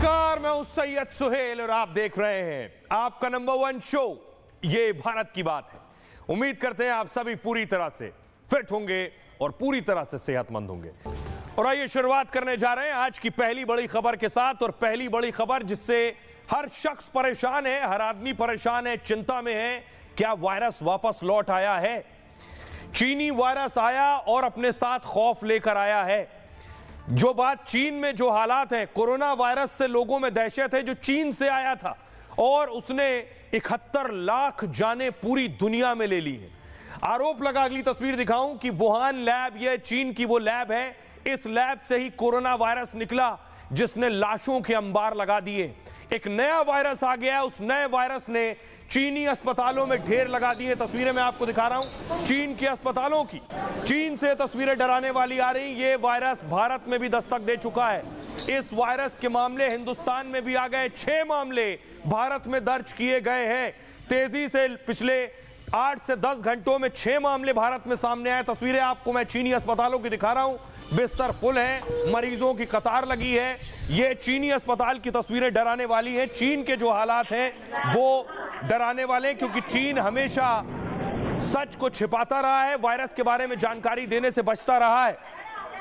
नमस्कार, मैं हूं सैयद सुहेल और आप देख रहे हैं आपका नंबर 1 शो ये भारत की बात है। उम्मीद करते हैं आप सभी पूरी तरह से फिट होंगे और पूरी तरह से सेहतमंद होंगे। और आइए शुरुआत करने जा रहे हैं आज की पहली बड़ी खबर के साथ। और पहली बड़ी खबर जिससे हर शख्स परेशान है, हर आदमी परेशान है, चिंता में है। क्या वायरस वापस लौट आया है? चीनी वायरस आया और अपने साथ खौफ लेकर आया है। जो बात चीन में जो हालात हैं, कोरोना वायरस से लोगों में दहशत है जो चीन से आया था और उसने 71 लाख जानें पूरी दुनिया में ले ली है। आरोप लगा, अगली तस्वीर दिखाऊं कि वुहान लैब, यह चीन की वो लैब है, इस लैब से ही कोरोना वायरस निकला जिसने लाशों के अंबार लगा दिए। एक नया वायरस आ गया, उस नए वायरस ने चीनी अस्पतालों में ढेर लगा दिए। तस्वीरें मैं आपको दिखा रहा हूं चीन के अस्पतालों की। चीन से तस्वीरें डराने वाली आ रही। ये वायरस भारत में भी दस्तक दे चुका है। इस वायरस के मामले हिंदुस्तान में भी आ गए। 6 मामले भारत में दर्ज किए गए हैं। तेजी से पिछले 8 से 10 घंटों में 6 मामले भारत में सामने आए। तस्वीरें आपको मैं चीनी अस्पतालों की दिखा रहा हूं। बिस्तर फुल है, मरीजों की कतार लगी है। ये चीनी अस्पताल की तस्वीरें डराने वाली हैं। चीन के जो हालात हैं वो डराने वाले हैं क्योंकि चीन हमेशा सच को छिपाता रहा है, वायरस के बारे में जानकारी देने से बचता रहा है।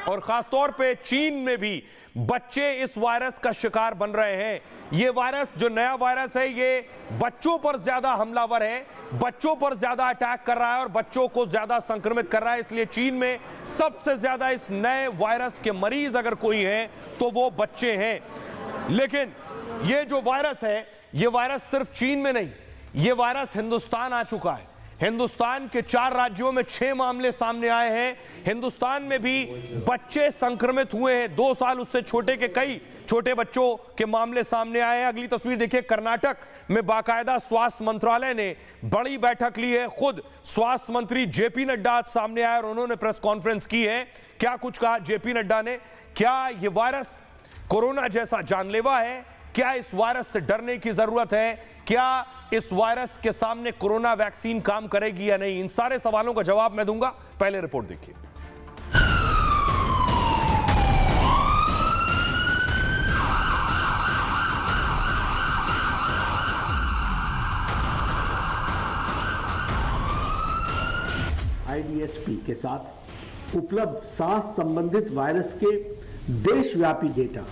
और खासतौर पे चीन में भी बच्चे इस वायरस का शिकार बन रहे हैं। ये वायरस, जो नया वायरस है, ये बच्चों पर ज्यादा हमलावर है, बच्चों पर ज्यादा अटैक कर रहा है और बच्चों को ज्यादा संक्रमित कर रहा है। इसलिए चीन में सबसे ज्यादा इस नए वायरस के मरीज अगर कोई है तो वो बच्चे हैं। लेकिन ये जो वायरस है, ये वायरस सिर्फ चीन में नहीं, ये वायरस हिंदुस्तान आ चुका है। हिंदुस्तान के 4 राज्यों में 6 मामले सामने आए हैं। हिंदुस्तान में भी बच्चे संक्रमित हुए हैं। 2 साल उससे छोटे के कई छोटे बच्चों के मामले सामने आए हैं। अगली तस्वीर देखिए, कर्नाटक में बाकायदा स्वास्थ्य मंत्रालय ने बड़ी बैठक ली है। खुद स्वास्थ्य मंत्री जेपी नड्डा आज सामने आए और उन्होंने प्रेस कॉन्फ्रेंस की है। क्या कुछ कहा जेपी नड्डा ने? क्या यह वायरस कोरोना जैसा जानलेवा है? क्या इस वायरस से डरने की जरूरत है? क्या इस वायरस के सामने कोरोना वैक्सीन काम करेगी या नहीं? इन सारे सवालों का जवाब मैं दूंगा। पहले रिपोर्ट देखिए। IDSP के साथ उपलब्ध सांस संबंधित वायरस के देशव्यापी डेटा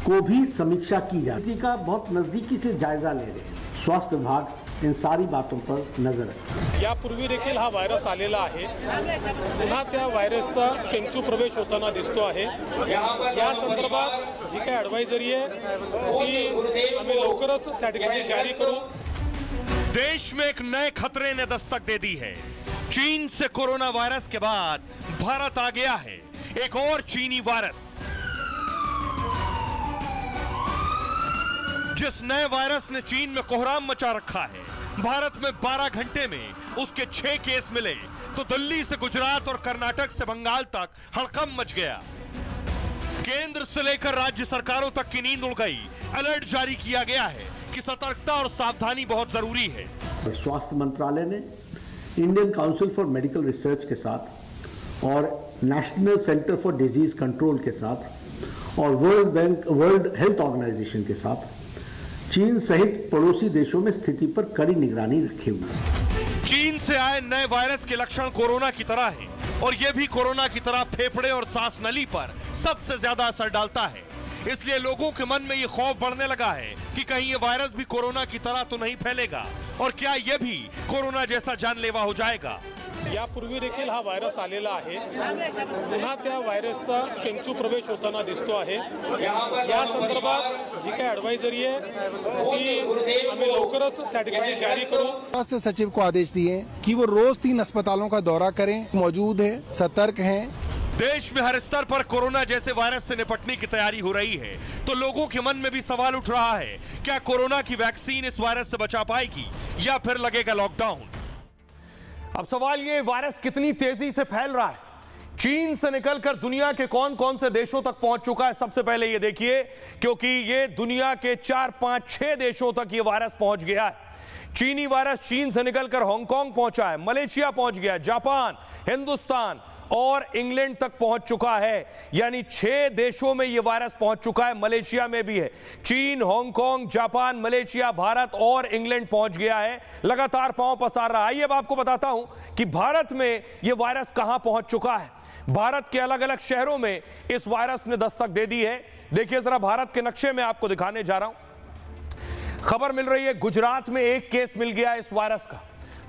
को भी समीक्षा की जाती का बहुत नजदीकी से जायजा ले रहे हैं। स्वास्थ्य विभाग इन सारी बातों पर नजर रखेल। यापूर्वी देखील हा व्हायरस आलेला आहे। पुन्हा त्या व्हायरसचा चेंचू प्रवेश होताना दिसतो आहे। या संदर्भात जी काही ॲडवायझरी आहे ती आम्ही लवकरच त्या ठिकाणी जारी करू। देश में एक नए खतरे ने दस्तक दे दी है। चीन से कोरोना वायरस के बाद भारत आ गया है एक और चीनी वायरस। जिस नए वायरस ने चीन में कोहराम मचा रखा है, भारत में 12 घंटे में उसके 6 केस मिले तो दिल्ली से गुजरात और कर्नाटक से बंगाल तक हड़कंप मच गया। केंद्र से लेकर राज्य सरकारों तक की नींद उड़ गई। अलर्ट जारी किया गया है कि सतर्कता और सावधानी बहुत जरूरी है। स्वास्थ्य मंत्रालय ने Indian council for medical research के साथ और national centre for disease control के साथ और वर्ल्ड हेल्थ ऑर्गेनाइजेशन के साथ चीन सहित पड़ोसी देशों में स्थिति पर कड़ी निगरानी रखे हुए है। चीन से आए नए वायरस के लक्षण कोरोना की तरह हैं और यह भी कोरोना की तरह फेफड़े और सांस नली पर सबसे ज्यादा असर डालता है। इसलिए लोगों के मन में यह खौफ बढ़ने लगा है कि कहीं ये वायरस भी कोरोना की तरह तो नहीं फैलेगा और क्या यह भी कोरोना जैसा जानलेवा हो जाएगा। यापूर्वी देखील हा व्हायरस आलेला आहे। पुन्हा त्या व्हायरसचा चेंचू प्रवेश होताना दिसतो आहे। या संदर्भात जी काही ॲडवायझरी आहे ती आम्ही लवकरच त्या ठिकाणी जारी करू। स्वास्थ्य सचिव को आदेश दिए कि वो रोज 3 अस्पतालों का दौरा करें, मौजूद है, सतर्क हैं। देश में हर स्तर पर कोरोना जैसे वायरस से निपटने की तैयारी हो रही है तो लोगों के मन में भी सवाल उठ रहा है, क्या कोरोना की वैक्सीन इस वायरस से बचा पाएगी या फिर लगेगा लॉकडाउन? अब सवाल ये, वायरस कितनी तेजी से फैल रहा है? चीन से निकलकर दुनिया के कौन कौन से देशों तक पहुंच चुका है? सबसे पहले ये देखिए, क्योंकि ये दुनिया के 4, 5, 6 देशों तक ये वायरस पहुंच गया है। चीनी वायरस चीन से निकलकर हांगकांग पहुंचा है, मलेशिया पहुंच गया, जापान, हिंदुस्तान, और इंग्लैंड तक पहुंच चुका है, यानी 6 देशों में यह वायरस पहुंच चुका है। मलेशिया में भी है। चीन, हांगकांग, जापान, मलेशिया, भारत और इंग्लैंड पहुंच गया है, लगातार पांव पसार रहा है। आइए अब आपको बताता हूं कि भारत में यह वायरस कहां पहुंच चुका है। भारत के अलग अलग शहरों में इस वायरस ने दस्तक दे दी है। देखिए जरा भारत के नक्शे में आपको दिखाने जा रहा हूं। खबर मिल रही है गुजरात में 1 केस मिल गया इस वायरस का।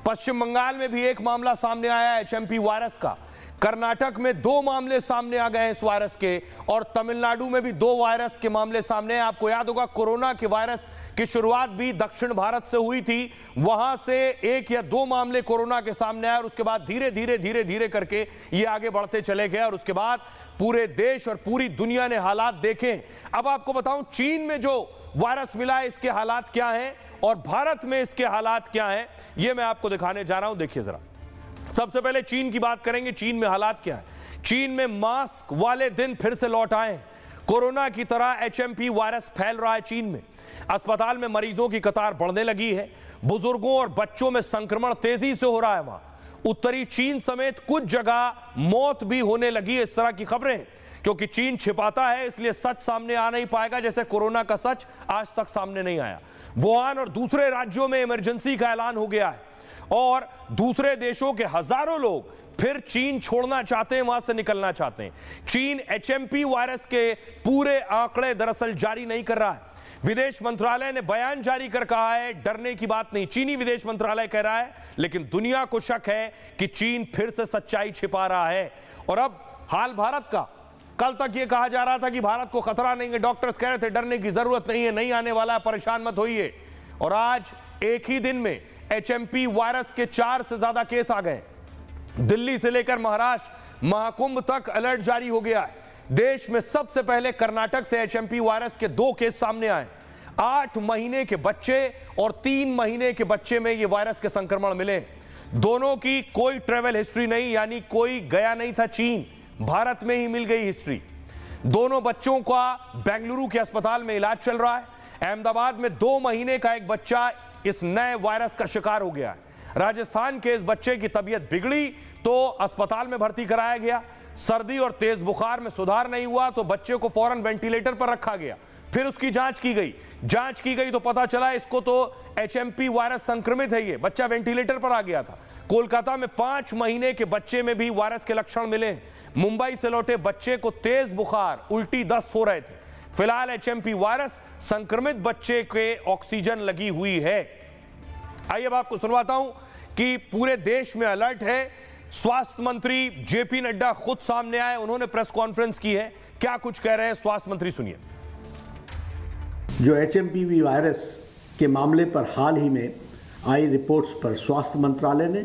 पश्चिम बंगाल में भी 1 मामला सामने आया है HMP वायरस का। कर्नाटक में 2 मामले सामने आ गए हैं इस वायरस के, और तमिलनाडु में भी 2 वायरस के मामले सामने हैं। आपको याद होगा कोरोना के वायरस की शुरुआत भी दक्षिण भारत से हुई थी, वहां से 1 या 2 मामले कोरोना के सामने आए और उसके बाद धीरे धीरे करके ये आगे बढ़ते चले गए और उसके बाद पूरे देश और पूरी दुनिया ने हालात देखे। अब आपको बताऊं चीन में जो वायरस मिला है इसके हालात क्या हैं और भारत में इसके हालात क्या हैं, ये मैं आपको दिखाने जा रहा हूं। देखिए जरा, सबसे पहले चीन की बात करेंगे। चीन में हालात क्या है। चीन में मास्क वाले दिन फिर से लौट आए। कोरोना की तरह HMP वायरस फैल रहा है चीन में। अस्पताल में मरीजों की कतार बढ़ने लगी है। बुजुर्गों और बच्चों में संक्रमण तेजी से हो रहा है। वहां उत्तरी चीन समेत कुछ जगह मौत भी होने लगी है। इस तरह की खबरें, क्योंकि चीन छिपाता है इसलिए सच सामने आ नहीं पाएगा, जैसे कोरोना का सच आज तक सामने नहीं आया। वुहान और दूसरे राज्यों में इमरजेंसी का ऐलान हो गया है और दूसरे देशों के हजारों लोग फिर चीन छोड़ना चाहते हैं, वहां से निकलना चाहते हैं। चीन HMP वायरस के पूरे आंकड़े दरअसल जारी नहीं कर रहा है। विदेश मंत्रालय ने बयान जारी कर कहा है डरने की बात नहीं। चीनी विदेश मंत्रालय कह रहा है, लेकिन दुनिया को शक है कि चीन फिर से सच्चाई छिपा रहा है। और अब हाल भारत का, कल तक यह कहा जा रहा था कि भारत को खतरा नहीं है, डॉक्टर्स कह रहे थे डरने की जरूरत नहीं है, नहीं आने वाला है, परेशान मत होइए। और आज एक ही दिन में HMP वायरस के 4 से ज्यादा केस आ गए। दिल्ली से लेकर महाराष्ट्र, महाकुंभ तक अलर्ट जारी हो गया है। देश में सबसे पहले कर्नाटक से HMP वायरस के 2 केस सामने आए। 8 महीने के बच्चे और 3 महीने के बच्चे में यह वायरस के संक्रमण मिले। दोनों की कोई ट्रेवल हिस्ट्री नहीं, यानी कोई गया नहीं था चीन, भारत में ही मिल गई हिस्ट्री। दोनों बच्चों का बेंगलुरु के अस्पताल में इलाज चल रहा है। अहमदाबाद में 2 महीने का एक बच्चा इस नए वायरस का शिकार हो गया है। राजस्थान के इस बच्चे की तबीयत बिगड़ी तो अस्पताल में भर्ती कराया गया। सर्दी और तेज बुखार में सुधार नहीं हुआ तो बच्चे को फौरन वेंटिलेटर पर रखा गया। फिर उसकी जांच की गई तो पता चला इसको तो HMP वायरस संक्रमित है। ये बच्चा वेंटिलेटर पर आ गया था। कोलकाता में 5 महीने के बच्चे में भी वायरस के लक्षण मिले। मुंबई से लौटे बच्चे को तेज बुखार, उल्टी, दस्त हो रहे थे। फिलहाल HMP वायरस संक्रमित बच्चे के ऑक्सीजन लगी हुई है। आइए अब आपको सुनवाता हूं कि पूरे देश में अलर्ट है। स्वास्थ्य मंत्री JP नड्डा खुद सामने आए, उन्होंने प्रेस कॉन्फ्रेंस की है। क्या कुछ कह रहे हैं स्वास्थ्य मंत्री, सुनिए। जो HMPV वायरस के मामले पर हाल ही में आई रिपोर्ट्स पर स्वास्थ्य मंत्रालय ने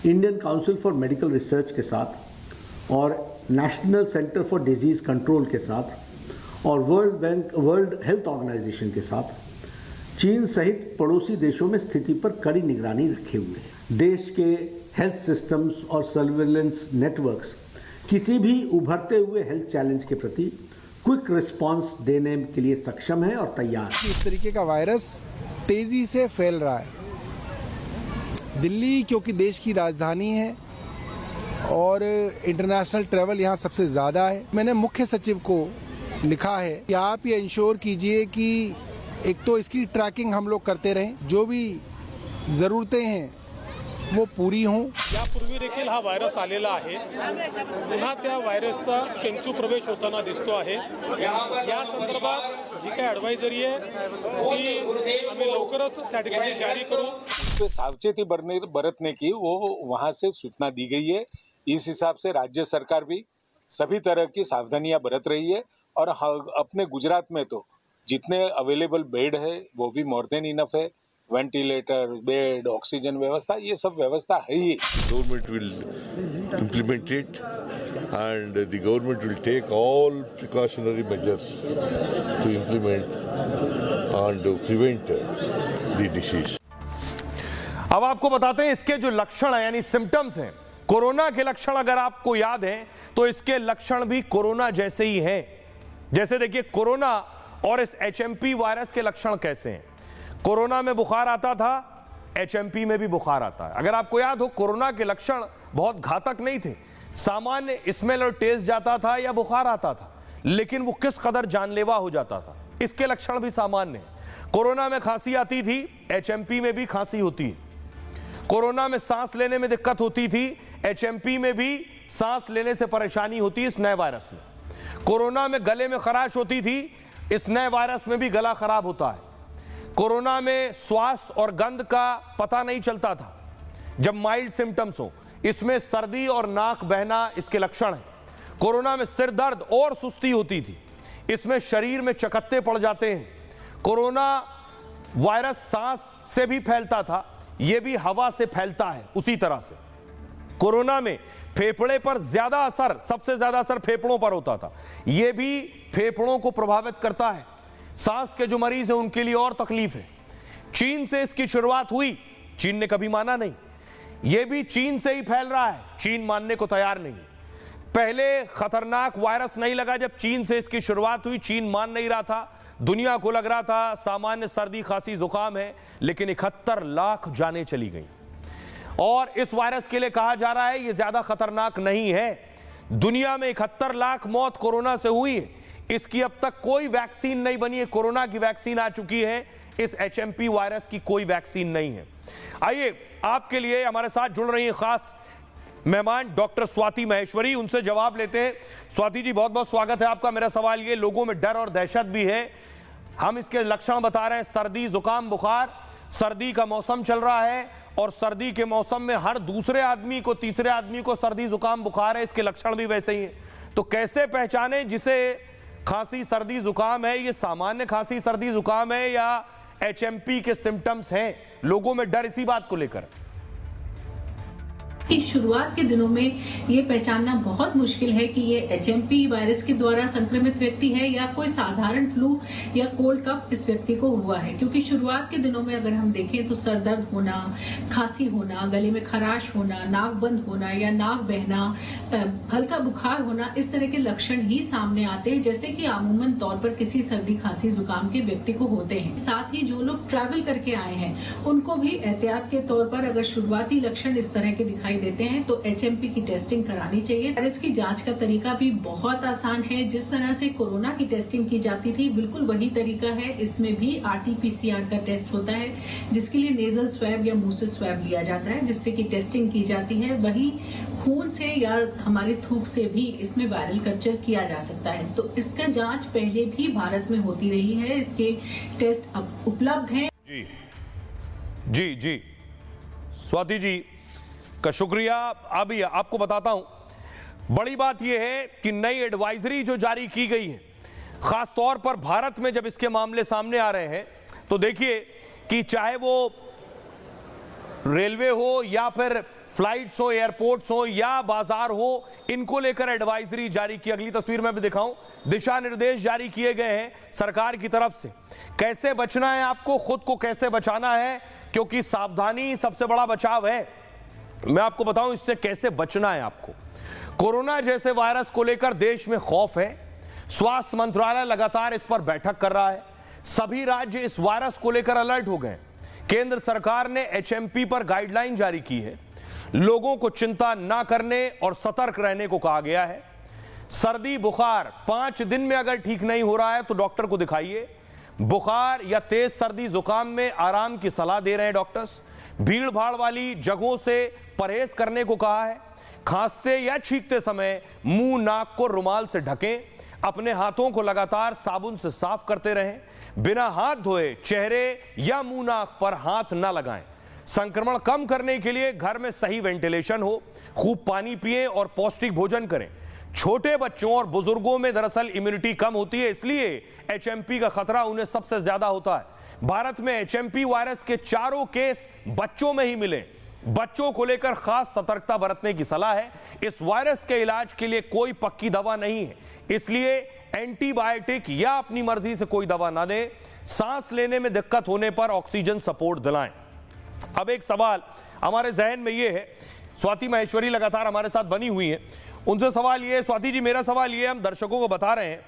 Indian council for medical research के साथ और national centre for disease control के साथ और वर्ल्ड हेल्थ ऑर्गेनाइजेशन के साथ चीन सहित पड़ोसी देशों में स्थिति पर कड़ी निगरानी रखे हुए हैं। देश के हेल्थ सिस्टम्स और सर्विलेंस नेटवर्क्स किसी भी उभरते हुए हेल्थ चैलेंज के प्रति क्विक रिस्पांस देने के लिए सक्षम है और तैयार है। इस तरीके का वायरस तेजी से फैल रहा है। दिल्ली क्योंकि देश की राजधानी है और इंटरनेशनल ट्रैवल यहाँ सबसे ज़्यादा है, मैंने मुख्य सचिव को लिखा है कि आप ये इंश्योर कीजिए कि एक तो इसकी ट्रैकिंग हम लोग करते रहें, जो भी ज़रूरतें हैं वो पूरी हों। यापूर्वी देखील हा व्हायरस आलेला आहे, पुन्हा त्या व्हायरसचा चेंचू प्रवेश होताना दिसतो आहे। या संदर्भात जी काही ॲडवायझरी आहे ती आम्ही लवकरच त्या ठिकाणी जारी करू। सावचेती बरतने की वो वहाँ से सूचना दी गई है। इस हिसाब से राज्य सरकार भी सभी तरह की सावधानियां बरत रही है और अपने गुजरात में तो जितने अवेलेबल बेड है वो भी मोर देन इनफ है। वेंटिलेटर, बेड, ऑक्सीजन व्यवस्था, ये सब व्यवस्था है ही। Government will implement it and the government will take all precautionary measures to implement and to prevent the disease. अब आपको बताते हैं इसके जो लक्षण है यानी सिम्टम्स हैं, कोरोना के लक्षण अगर आपको याद है तो इसके लक्षण भी कोरोना जैसे ही हैं। जैसे देखिए कोरोना और इस HMP वायरस के लक्षण कैसे हैं। कोरोना में बुखार आता था, HMP में भी बुखार आता है। अगर आपको याद हो कोरोना के लक्षण बहुत घातक नहीं थे, सामान्य स्मेल और टेस्ट जाता था या बुखार आता था, लेकिन वो किस कदर जानलेवा हो जाता था, इसके लक्षण भी सामान्य हैं। कोरोना में खांसी आती थी, एचएमपी में भी खांसी होती है। कोरोना में सांस लेने में दिक्कत होती थी, एचएमपी में भी सांस लेने से परेशानी होती है इस नए वायरस में। कोरोना में गले में खराश होती थी, इस नए वायरस में भी गला खराब होता है। कोरोना में श्वास और गंध का पता नहीं चलता था जब माइल्ड सिम्टम्स हो, इसमें सर्दी और नाक बहना इसके लक्षण हैं। कोरोना में सिर दर्द और सुस्ती होती थी, इसमें शरीर में चकत्ते पड़ जाते हैं। कोरोना वायरस सांस से भी फैलता था, यह भी हवा से फैलता है उसी तरह से। कोरोना में फेफड़े पर ज्यादा असर, सबसे ज्यादा असर फेफड़ों पर होता था, यह भी फेफड़ों को प्रभावित करता है। सांस के जो मरीज हैं उनके लिए और तकलीफ है। चीन से इसकी शुरुआत हुई, चीन ने कभी माना नहीं, यह भी चीन से ही फैल रहा है, चीन मानने को तैयार नहीं। पहले खतरनाक वायरस नहीं लगा जब चीन से इसकी शुरुआत हुई, चीन मान नहीं रहा था, दुनिया को लग रहा था सामान्य सर्दी खांसी जुकाम है, लेकिन 71 लाख जानें चली गई। और इस वायरस के लिए कहा जा रहा है ये ज्यादा खतरनाक नहीं है। दुनिया में 71 लाख मौत कोरोना से हुई है, इसकी अब तक कोई वैक्सीन नहीं बनी है। कोरोना की वैक्सीन आ चुकी है, इस एचएमपी वायरस की कोई वैक्सीन नहीं है। आइए आपके लिए हमारे साथ जुड़ रही है खास मेहमान डॉक्टर स्वाति महेश्वरी, उनसे जवाब लेते हैं। स्वाति जी, बहुत बहुत स्वागत है आपका। मेरा सवाल ये, लोगों में डर और दहशत भी है, हम इसके लक्षण बता रहे हैं, सर्दी जुकाम बुखार, सर्दी का मौसम चल रहा है और सर्दी के मौसम में हर दूसरे आदमी को, तीसरे आदमी को सर्दी जुकाम बुखार है, इसके लक्षण भी वैसे ही हैं। तो कैसे पहचाने जिसे खांसी सर्दी जुकाम है, ये सामान्य खांसी सर्दी जुकाम है या एचएमपी के सिम्टम्स हैं? लोगों में डर इसी बात को लेकर। कि शुरुआत के दिनों में ये पहचानना बहुत मुश्किल है कि ये एचएमपी वायरस के द्वारा संक्रमित व्यक्ति है या कोई साधारण फ्लू या कोल्ड कफ इस व्यक्ति को हुआ है, क्योंकि शुरुआत के दिनों में अगर हम देखें तो सर दर्द होना, खांसी होना, गले में खराश होना, नाक बंद होना या नाक बहना, हल्का बुखार होना, इस तरह के लक्षण ही सामने आते हैं, जैसे कि आमूमन तौर पर किसी सर्दी खांसी जुकाम के व्यक्ति को होते हैं। साथ ही जो लोग ट्रैवल करके आए हैं उनको भी एहतियात के तौर पर अगर शुरुआती लक्षण इस तरह के दिखाई देते हैं तो एचएमपी की टेस्टिंग करानी चाहिए। वायरस की जांच का तरीका भी बहुत आसान है, जिस तरह से कोरोना की टेस्टिंग की जाती थी बिल्कुल वही तरीका है। इसमें भी RT-PCR का टेस्ट होता है, जिसके लिए नेजल स्वैब या मुंह से स्वैब लिया जाता है, जिससे कि टेस्टिंग की जाती है। वही खून से या हमारे थूक से भी इसमें वायरल कल्चर किया जा सकता है। तो इसका जांच पहले भी भारत में होती रही है, इसके टेस्ट अब उपलब्ध हैं। जी जी जी, स्वाति जी का शुक्रिया। अभी आपको बताता हूं, बड़ी बात यह है कि नई एडवाइजरी जो जारी की गई है, खासतौर पर भारत में जब इसके मामले सामने आ रहे हैं, तो देखिए कि चाहे वो रेलवे हो या फिर फ्लाइट्स हो, एयरपोर्ट्स हो या बाजार हो, इनको लेकर एडवाइजरी जारी की। अगली तस्वीर में भी दिखाऊं, दिशा निर्देश जारी किए गए हैं सरकार की तरफ से। कैसे बचना है आपको, खुद को कैसे बचाना है, क्योंकि सावधानी सबसे बड़ा बचाव है। मैं आपको बताऊं इससे कैसे बचना है आपको। कोरोना जैसे वायरस को लेकर देश में खौफ है, स्वास्थ्य मंत्रालय लगातार इस पर बैठक कर रहा है, सभी राज्य इस वायरस को लेकर अलर्ट हो गए। केंद्र सरकार ने एचएमपी पर गाइडलाइन जारी की है, लोगों को चिंता ना करने और सतर्क रहने को कहा गया है। सर्दी बुखार 5 दिन में अगर ठीक नहीं हो रहा है तो डॉक्टर को दिखाइए। बुखार या तेज सर्दी जुकाम में आराम की सलाह दे रहे हैं डॉक्टर्स। भीड़ भाड़ वाली जगहों से परहेज करने को कहा है। खांसते या छींकते समय मुंह नाक को रुमाल से ढकें। अपने हाथों को लगातार साबुन से साफ करते रहें। बिना हाथ धोए चेहरे या मुंह नाक पर हाथ ना लगाएं। संक्रमण कम करने के लिए घर में सही वेंटिलेशन हो, खूब पानी पिएं और पौष्टिक भोजन करें। छोटे बच्चों और बुजुर्गों में दरअसल इम्यूनिटी कम होती है, इसलिए एचएमपी का खतरा उन्हें सबसे ज्यादा होता है। भारत में एचएमपी वायरस के 4 केस बच्चों में ही मिले। बच्चों को लेकर खास सतर्कता बरतने की सलाह है। इस वायरस के इलाज के लिए कोई पक्की दवा नहीं है, इसलिए एंटीबायोटिक या अपनी मर्जी से कोई दवा ना दें। सांस लेने में दिक्कत होने पर ऑक्सीजन सपोर्ट दिलाएं। अब एक सवाल हमारे जहन में यह है, स्वाति महेश्वरी लगातार हमारे साथ बनी हुई है, उनसे सवाल ये है। स्वाति जी, मेरा सवाल ये है, हम दर्शकों को बता रहे हैं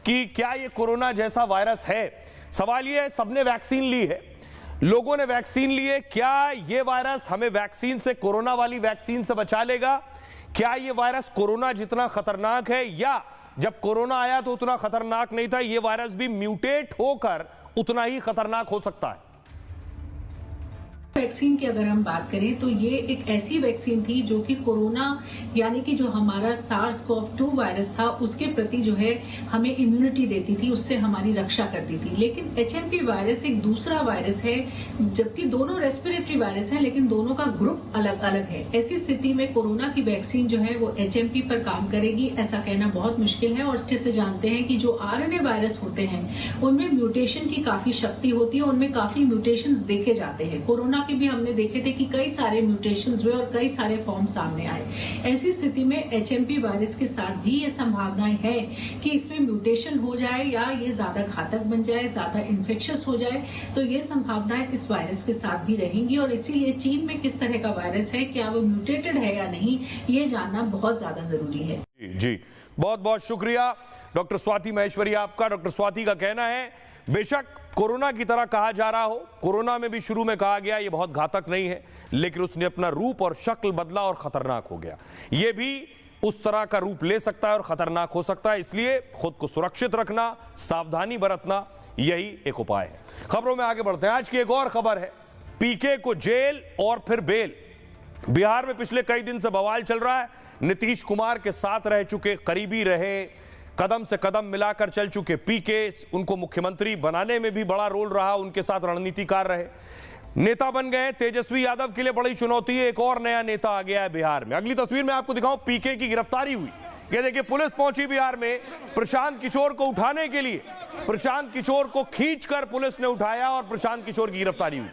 कि क्या ये कोरोना जैसा वायरस है। सवाल ये है, सबने वैक्सीन ली है, लोगों ने वैक्सीन ली है, क्या ये वायरस हमें वैक्सीन से, कोरोना वाली वैक्सीन से बचा लेगा क्या ये वायरस कोरोना जितना खतरनाक है, या जब कोरोना आया तो उतना खतरनाक नहीं था, ये वायरस भी म्यूटेट होकर उतना ही खतरनाक हो सकता है? वैक्सीन की अगर हम बात करें तो ये एक ऐसी वैक्सीन थी जो कि कोरोना यानी कि जो हमारा SARS-CoV-2 वायरस था उसके प्रति जो है हमें इम्यूनिटी देती थी, उससे हमारी रक्षा करती थी। लेकिन HMP वायरस एक दूसरा वायरस है, जबकि दोनों रेस्पिरेटरी वायरस हैं लेकिन दोनों का ग्रुप अलग अलग है। ऐसी स्थिति में कोरोना की वैक्सीन जो है वो HMP पर काम करेगी ऐसा कहना बहुत मुश्किल है। और इससे जानते हैं कि जो RNA वायरस होते हैं उनमें म्यूटेशन की काफी शक्ति होती है, उनमें काफी म्यूटेशंस देखे जाते हैं। कोरोना के भी हमने देखे थे कि कई सारे म्यूटेशंस हुए और कई सारे फॉर्म सामने आए। ऐसी स्थिति में HMP वायरस के साथ भी ये संभावनाएं है कि इसमें म्यूटेशन हो जाए या ये ज्यादा घातक बन जाए, ज्यादा इन्फेक्शियस हो जाए, तो ये संभावनाएं इस वायरस के साथ भी रहेंगी। और इसीलिए चीन में किस तरह का वायरस है, क्या वो म्यूटेटेड है या नहीं, ये जानना बहुत ज्यादा जरूरी है। जी बहुत बहुत शुक्रिया डॉक्टर स्वाति महेश्वरी आपका। डॉक्टर स्वाति का कहना है बेशक कोरोना की तरह कहा जा रहा हो, कोरोना में भी शुरू में कहा गया ये बहुत घातक नहीं है, लेकिन उसने अपना रूप और शक्ल बदला और खतरनाक हो गया। ये भी उस तरह का रूप ले सकता है और खतरनाक हो सकता है, इसलिए खुद को सुरक्षित रखना, सावधानी बरतना, यही एक उपाय है। खबरों में आगे बढ़ते हैं। आज की एक और खबर है, पीके को जेल और फिर बेल। बिहार में पिछले कई दिन से बवाल चल रहा है। नीतीश कुमार के साथ रह चुके, करीबी रहे, कदम से कदम मिलाकर चल चुके पीके, उनको मुख्यमंत्री बनाने में भी बड़ा रोल रहा, उनके साथ रणनीतिकार रहे, नेता बन गए। तेजस्वी यादव के लिए बड़ी चुनौती है, एक और नया नेता आ गया है बिहार में। अगली तस्वीर में आपको दिखाऊं, पीके की गिरफ्तारी हुई। ये देखिए, पुलिस पहुंची बिहार में प्रशांत किशोर को उठाने के लिए। प्रशांत किशोर को खींचकर पुलिस ने उठाया और प्रशांत किशोर की गिरफ्तारी हुई।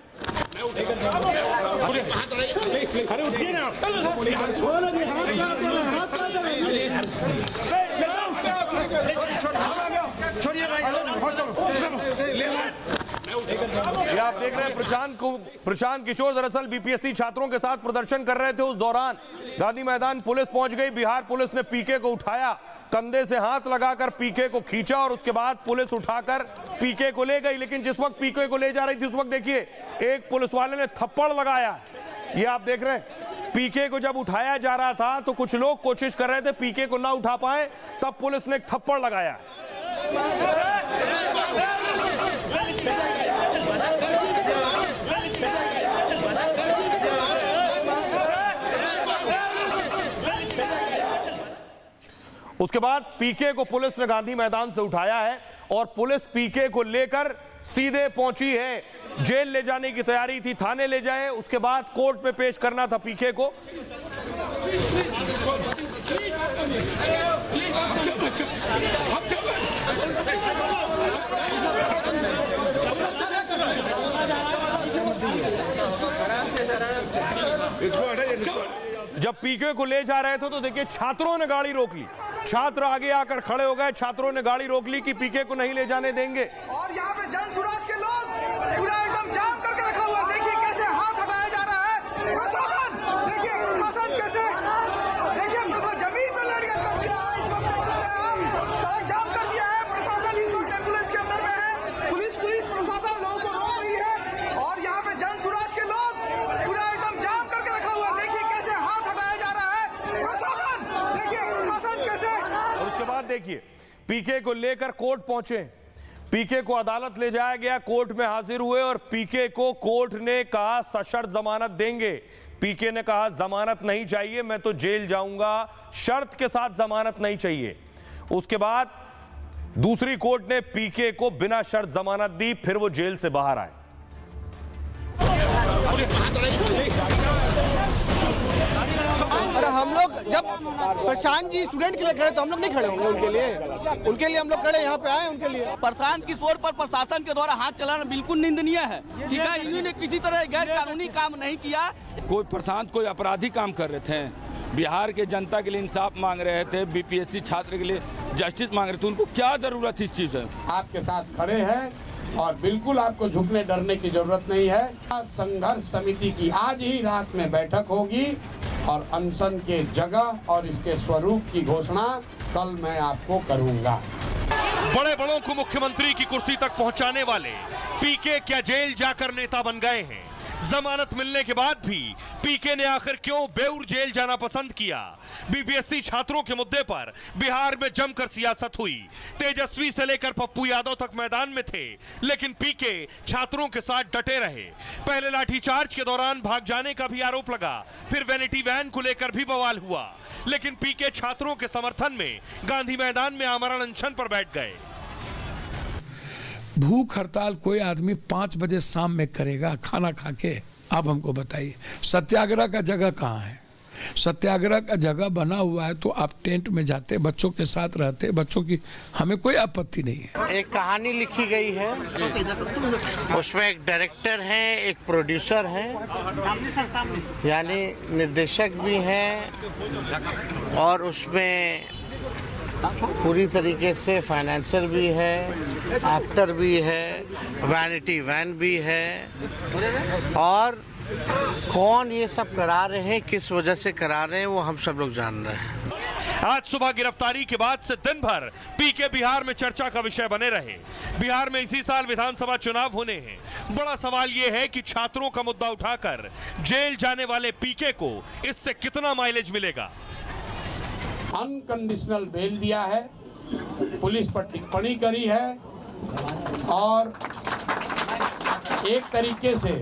ये आप देख रहे हैं प्रशांत किशोर दरअसल बीपीएससी छात्रों के साथ प्रदर्शन कर रहे थे। उस दौरान गांधी मैदान पुलिस पहुंच गई। बिहार पुलिस ने पीके को उठाया, कंधे से हाथ लगाकर पीके को खींचा और उसके बाद पुलिस उठाकर पीके को ले गई। लेकिन जिस वक्त पीके को ले जा रही थी उस वक्त देखिए एक पुलिस वाले ने थप्पड़ लगाया। ये आप देख रहे हैं, पीके को जब उठाया जा रहा था तो कुछ लोग कोशिश कर रहे थे पीके को ना उठा पाए, तब पुलिस ने एक थप्पड़ लगाया। उसके बाद पीके को पुलिस ने गांधी मैदान से उठाया है और पुलिस पीके को लेकर सीधे पहुंची है। जेल ले जाने की तैयारी थी, थाने ले जाए, उसके बाद कोर्ट में पेश करना था पीके को। जब पीके को ले जा रहे थे तो देखिए छात्रों ने गाड़ी रोक ली। छात्र आगे आकर खड़े हो गए, छात्रों ने गाड़ी रोक ली कि पीके को नहीं ले जाने देंगे। और यहाँ पे जन सुराज के लोग पूरा एकदम जाम करके रखा हुआ है। देखिए कैसे हाथ हटाया जा रहा है। प्रशासन देखिए, प्रशासन कैसे, देखिए प्रशासन जमीन पे लड़िया कर दिया है। इस वक्त देख सकते हैं आप, सड़क जाम कर दिया है। प्रशासन इस वक्त एम्बुलेंस के अंदर में है। पुलिस प्रशासन लोगों को रोक रही है और यहाँ पे जन सुराज के लोग पूरा एकदम जाम करके रखा हुआ है। देखिए कैसे हाथ हटाया जा रहा है। प्रशासन देखिए, प्रशासन कैसे। और उसके बाद देखिए पीके को लेकर कोर्ट पहुंचे, पीके को अदालत ले जाया गया, कोर्ट में हाजिर हुए और पीके को कोर्ट ने कहा सशर्त जमानत देंगे। पीके ने कहा जमानत नहीं चाहिए, मैं तो जेल जाऊंगा, शर्त के साथ जमानत नहीं चाहिए। उसके बाद दूसरी कोर्ट ने पीके को बिना शर्त जमानत दी, फिर वो जेल से बाहर आए। अरे हम लोग जब प्रशांत जी स्टूडेंट के लिए खड़े तो हम लोग नहीं खड़े होंगे उनके लिए हम लोग खड़े यहाँ पे आए उनके लिए। प्रशांत किशोर पर प्रशासन के द्वारा हाथ चलाना बिल्कुल निंदनीय है। ठीक है, इन्होंने किसी तरह गैर कानूनी काम नहीं किया। प्रशांत कोई अपराधी काम कर रहे थे, बिहार के जनता के लिए इंसाफ मांग रहे थे, बीपीएससी छात्र के लिए जस्टिस मांग रहे थे, उनको क्या जरूरत इस चीज है। आपके साथ खड़े हैं और बिल्कुल आपको झुकने डरने की जरूरत नहीं है। संघर्ष समिति की आज ही रात में बैठक होगी और अनशन के जगह और इसके स्वरूप की घोषणा कल मैं आपको करूंगा। बड़े बड़ों को मुख्यमंत्री की कुर्सी तक पहुंचाने वाले पीके क्या जेल जाकर नेता बन गए हैं? जमानत मिलने के बाद भी पीके ने आखिर क्यों बेउर जेल जाना पसंद किया? बीपीएससी छात्रों के मुद्दे पर बिहार में जमकर सियासत हुई। तेजस्वी से लेकर पप्पू यादव तक मैदान में थे, लेकिन पीके छात्रों के साथ डटे रहे। पहले लाठीचार्ज के दौरान भाग जाने का भी आरोप लगा, फिर वैनिटी वैन को लेकर भी बवाल हुआ, लेकिन पीके छात्रों के समर्थन में गांधी मैदान में आमरण अनशन पर बैठ गए। भूख हड़ताल कोई आदमी 5 बजे शाम में करेगा खाना खा के? आप हमको बताइए, सत्याग्रह का जगह कहाँ है? सत्याग्रह का जगह बना हुआ है तो आप टेंट में जाते, बच्चों के साथ रहते, बच्चों की हमें कोई आपत्ति नहीं है। एक कहानी लिखी गई है, उसमें एक डायरेक्टर है, एक प्रोड्यूसर है, यानी निर्देशक भी है, और उसमें पूरी तरीके से फाइनेंसर भी है, एक्टर भी है, वैनिटी वैन भी है, और कौन ये सब करा रहे हैं, किस वजह से करा रहे हैं, वो हम सब लोग जान रहे हैं। आज सुबह गिरफ्तारी के बाद से दिन भर पीके बिहार में चर्चा का विषय बने रहे। बिहार में इसी साल विधानसभा चुनाव होने हैं। बड़ा सवाल यह है कि छात्रों का मुद्दा उठाकर जेल जाने वाले पीके को इससे कितना माइलेज मिलेगा। अनकंडीशनल बेल दिया है, पुलिस पर टिप्पणी करी है, और एक तरीके से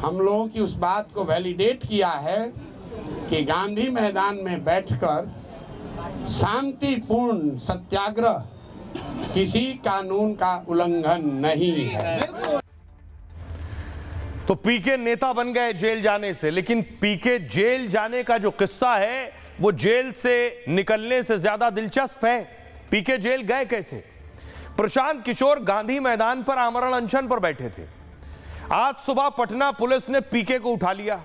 हम लोगों की उस बात को वैलिडेट किया है कि गांधी मैदान में बैठकर शांतिपूर्ण सत्याग्रह किसी कानून का उल्लंघन नहीं है। तो पीके नेता बन गए जेल जाने से, लेकिन पीके जेल जाने का जो किस्सा है वो जेल से निकलने से ज्यादा दिलचस्प है। पीके जेल गए कैसे? प्रशांत किशोर गांधी मैदान पर आमरण अनशन पर बैठे थे। आज सुबह पटना पुलिस ने पीके को उठा लिया।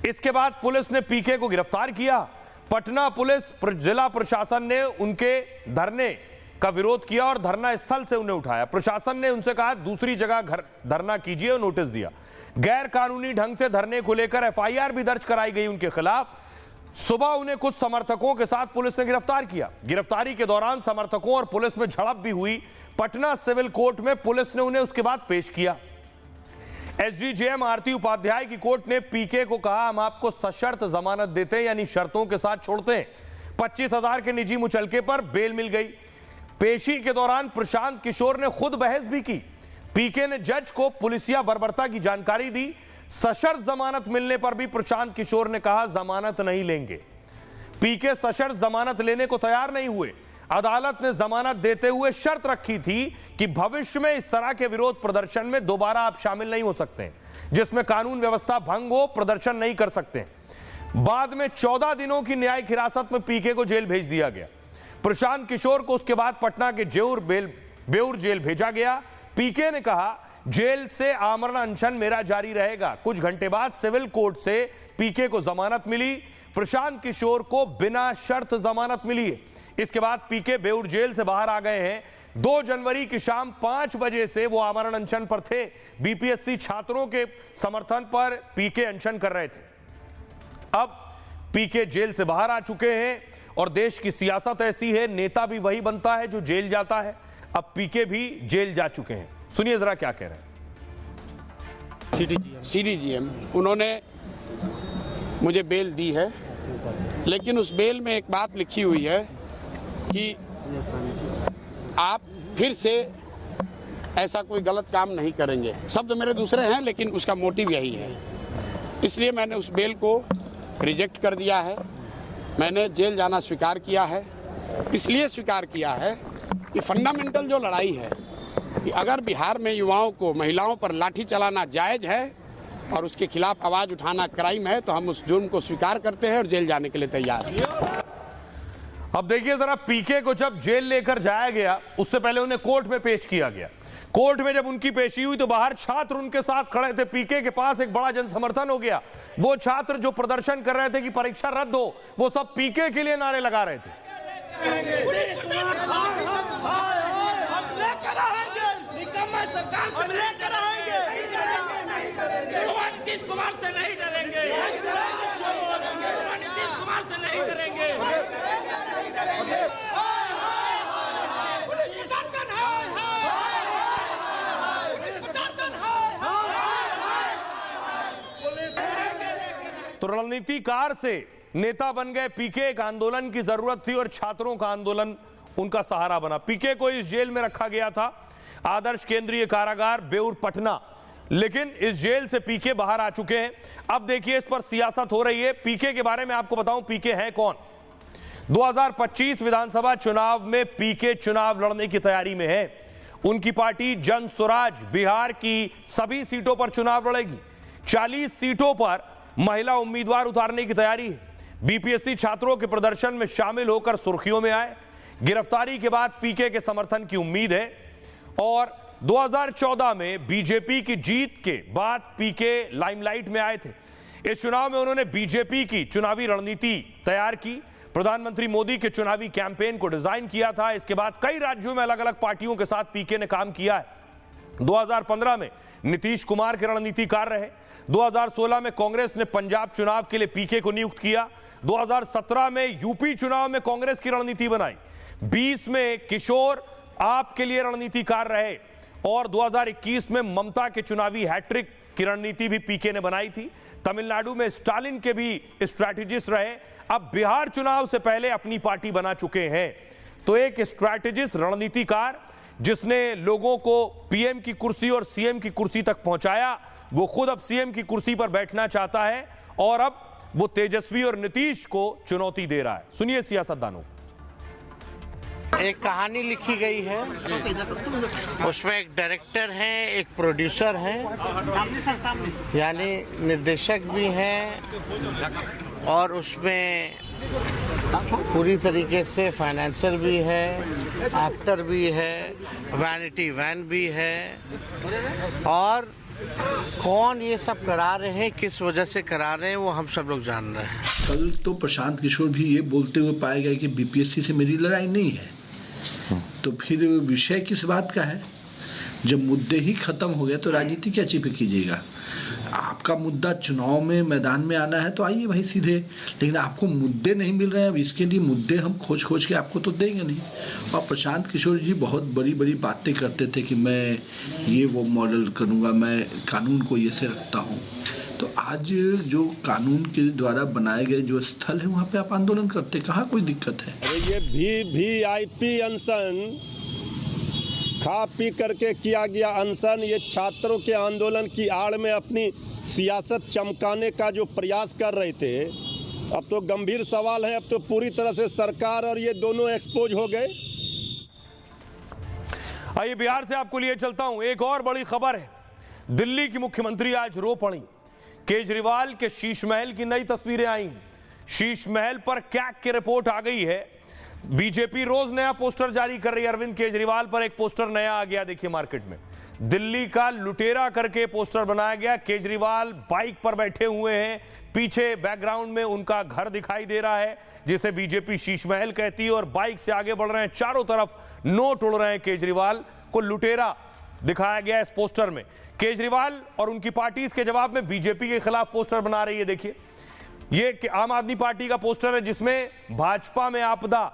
इसके बाद पुलिस ने पीके को गिरफ्तार किया। पटना पुलिस जिला प्रशासन ने उनके धरने का विरोध किया और धरना स्थल से उन्हें उठाया। प्रशासन ने उनसे कहा दूसरी जगह धरना कीजिए और नोटिस दिया। गैर कानूनी ढंग से धरने को लेकर एफआईआर भी दर्ज कराई गई उनके खिलाफ। सुबह उन्हें कुछ समर्थकों के साथ पुलिस ने गिरफ्तार किया। गिरफ्तारी के दौरान समर्थकों और पुलिस में झड़प भी हुई। पटना सिविल कोर्ट में पुलिस ने उन्हें उसके बाद पेश किया। एसडीजेएम आरती उपाध्याय की कोर्ट ने पीके को कहा हम आपको सशर्त जमानत देते हैं, यानी शर्तों के साथ छोड़ते हैं। 25,000 के निजी मुचलके पर बेल मिल गई। पेशी के दौरान प्रशांत किशोर ने खुद बहस भी की। पीके ने जज को पुलिसिया बर्बरता की जानकारी दी। सशर्त जमानत मिलने पर भी प्रशांत किशोर ने कहा जमानत नहीं लेंगे। पीके सशर्त जमानत लेने को तैयार नहीं हुए। अदालत ने जमानत देते हुए शर्त रखी थी कि भविष्य में इस तरह के विरोध प्रदर्शन में दोबारा आप शामिल नहीं हो सकते, जिसमें कानून व्यवस्था भंग हो, प्रदर्शन नहीं कर सकते। बाद में 14 दिनों की न्यायिक हिरासत में पीके को जेल भेज दिया गया। प्रशांत किशोर को उसके बाद पटना के बेउर जेल भेजा गया। पीके ने कहा जेल से आमरण अनशन मेरा जारी रहेगा। कुछ घंटे बाद सिविल कोर्ट से पीके को जमानत मिली। प्रशांत किशोर को बिना शर्त जमानत मिली है। इसके बाद पीके बेउर जेल से बाहर आ गए हैं। 2 जनवरी की शाम 5 बजे से वो आमरण अनशन पर थे। बीपीएससी छात्रों के समर्थन पर पीके अनशन कर रहे थे। अब पीके जेल से बाहर आ चुके हैं और देश की सियासत ऐसी है, नेता भी वही बनता है जो जेल जाता है। अब पीके भी जेल जा चुके हैं। सुनिए जरा क्या कह रहे हैं। सीडीजीएम उन्होंने मुझे बेल दी है, लेकिन उस बेल में एक बात लिखी हुई है कि आप फिर से ऐसा कोई गलत काम नहीं करेंगे। शब्द मेरे दूसरे हैं, लेकिन उसका मोटिव यही है। इसलिए मैंने उस बेल को रिजेक्ट कर दिया है। मैंने जेल जाना स्वीकार किया है। इसलिए स्वीकार किया है कि फंडामेंटल जो लड़ाई है कि अगर बिहार में युवाओं को, महिलाओं पर लाठी चलाना जायज़ है और उसके खिलाफ आवाज़ उठाना क्राइम है, तो हम उस जुर्म को स्वीकार करते हैं और जेल जाने के लिए तैयार हैं। अब देखिए जरा, पीके को जब जेल लेकर जाया गया उससे पहले उन्हें कोर्ट में पेश किया गया। कोर्ट में जब उनकी पेशी हुई तो बाहर छात्र उनके साथ खड़े थे। पीके के पास एक बड़ा जनसमर्थन हो गया। वो छात्र जो प्रदर्शन कर रहे थे कि परीक्षा रद्द हो, वो सब पीके के लिए नारे लगा रहे थे। नीतीश कुमार से नहीं डरेंगे, नीतीश कुमार से नहीं डरेंगे। तो रणनीतिकार से नेता बन गए पीके। एक आंदोलन की जरूरत थी और छात्रों का आंदोलन उनका सहारा बना। पीके को इस जेल में रखा गया था, आदर्श केंद्रीय कारागार बेउर पटना, लेकिन इस जेल से पीके बाहर आ चुके हैं। अब देखिए इस पर सियासत हो रही है। पीके के बारे में आपको बताऊं, पीके है कौन। 2025 विधानसभा चुनाव में पीके चुनाव लड़ने की तैयारी में है। उनकी पार्टी जन स्वराज बिहार की सभी सीटों पर चुनाव लड़ेगी। 40 सीटों पर महिला उम्मीदवार उतारने की तैयारी है। बीपीएससी छात्रों के प्रदर्शन में शामिल होकर सुर्खियों में आए। गिरफ्तारी के बाद पीके के समर्थन की उम्मीद है और 2014 में बीजेपी की जीत के बाद पीके लाइमलाइट में आए थे। इस चुनाव में उन्होंने बीजेपी की चुनावी रणनीति तैयार की, प्रधानमंत्री मोदी के चुनावी कैंपेन को डिजाइन किया था। इसके बाद कई राज्यों में अलग अलग पार्टियों के साथ पीके ने काम किया है। 2015 में नीतीश कुमार के रणनीतिकार रहे। 2016 में कांग्रेस ने पंजाब चुनाव के लिए पीके को नियुक्त किया। 2017 में यूपी चुनाव में कांग्रेस की रणनीति बनाई। 20 में किशोर आप के लिए रणनीतिकार रहे और 2021 में ममता के चुनावी हैट्रिक की रणनीति भी पीके ने बनाई थी। तमिलनाडु में स्टालिन के भी स्ट्रैटेजिस्ट रहे। अब बिहार चुनाव से पहले अपनी पार्टी बना चुके हैं। तो एक स्ट्रैटेजिस्ट रणनीतिकार जिसने लोगों को पीएम की कुर्सी और सीएम की कुर्सी तक पहुंचाया, वो खुद अब सीएम की कुर्सी पर बैठना चाहता है और अब वो तेजस्वी और नीतीश को चुनौती दे रहा है। सुनिए सियासतदानों। एक कहानी लिखी गई है, उसमें एक डायरेक्टर है, एक प्रोड्यूसर है, यानी निर्देशक भी हैं और उसमें पूरी तरीके से फाइनेंसर भी है, एक्टर भी है, वैनिटी वैन भी है और कौन ये सब करा रहे हैं, किस वजह से करा रहे हैं, वो हम सब लोग जान रहे हैं। कल तो प्रशांत किशोर भी ये बोलते हुए पाया गया कि बीपीएससी से मेरी लड़ाई नहीं है, तो फिर विषय किस बात का है? जब मुद्दे ही खत्म हो गए तो राजनीति क्या चिपे कीजिएगा। आपका मुद्दा चुनाव में मैदान में आना है तो आइए भाई सीधे, लेकिन आपको मुद्दे नहीं मिल रहे हैं। अब इसके लिए मुद्दे हम खोज के आपको तो देंगे नहीं। और प्रशांत किशोर जी बहुत बड़ी बड़ी बातें करते थे कि मैं ये वो मॉडल करूँगा, मैं कानून को ये से रखता हूँ। तो आज जो कानून के द्वारा बनाए गए जो स्थल है वहाँ पे आप आंदोलन करते, कहाँ कोई दिक्कत है? ये VIP अनशन खा पी करके किया गया अनशन, ये छात्रों के आंदोलन की आड़ में अपनी सियासत चमकाने का जो प्रयास कर रहे थे। अब तो गंभीर सवाल है, अब तो पूरी तरह से सरकार और ये दोनों एक्सपोज हो गए। आइए बिहार से आपको लिए चलता हूं। एक और बड़ी खबर है, दिल्ली की मुख्यमंत्री आज रो पड़ी। केजरीवाल के शीश महल की नई तस्वीरें आई। शीश महल पर कैग की रिपोर्ट आ गई है। बीजेपी रोज नया पोस्टर जारी कर रही है। अरविंद केजरीवाल पर एक पोस्टर नया आ गया, देखिए मार्केट में दिल्ली का लुटेरा करके पोस्टर बनाया गया। केजरीवाल बाइक पर बैठे हुए हैं, पीछे बैकग्राउंड में उनका घर दिखाई दे रहा है जिसे बीजेपी शीश महल कहती है और बाइक से आगे बढ़ रहे हैं। चारों तरफ नोट उड़ रहे हैं। केजरीवाल को लुटेरा दिखाया गया इस पोस्टर में। केजरीवाल और उनकी पार्टी इसके जवाब में बीजेपी के खिलाफ पोस्टर बना रही है। देखिए ये आम आदमी पार्टी का पोस्टर है जिसमें भाजपा में आपदा,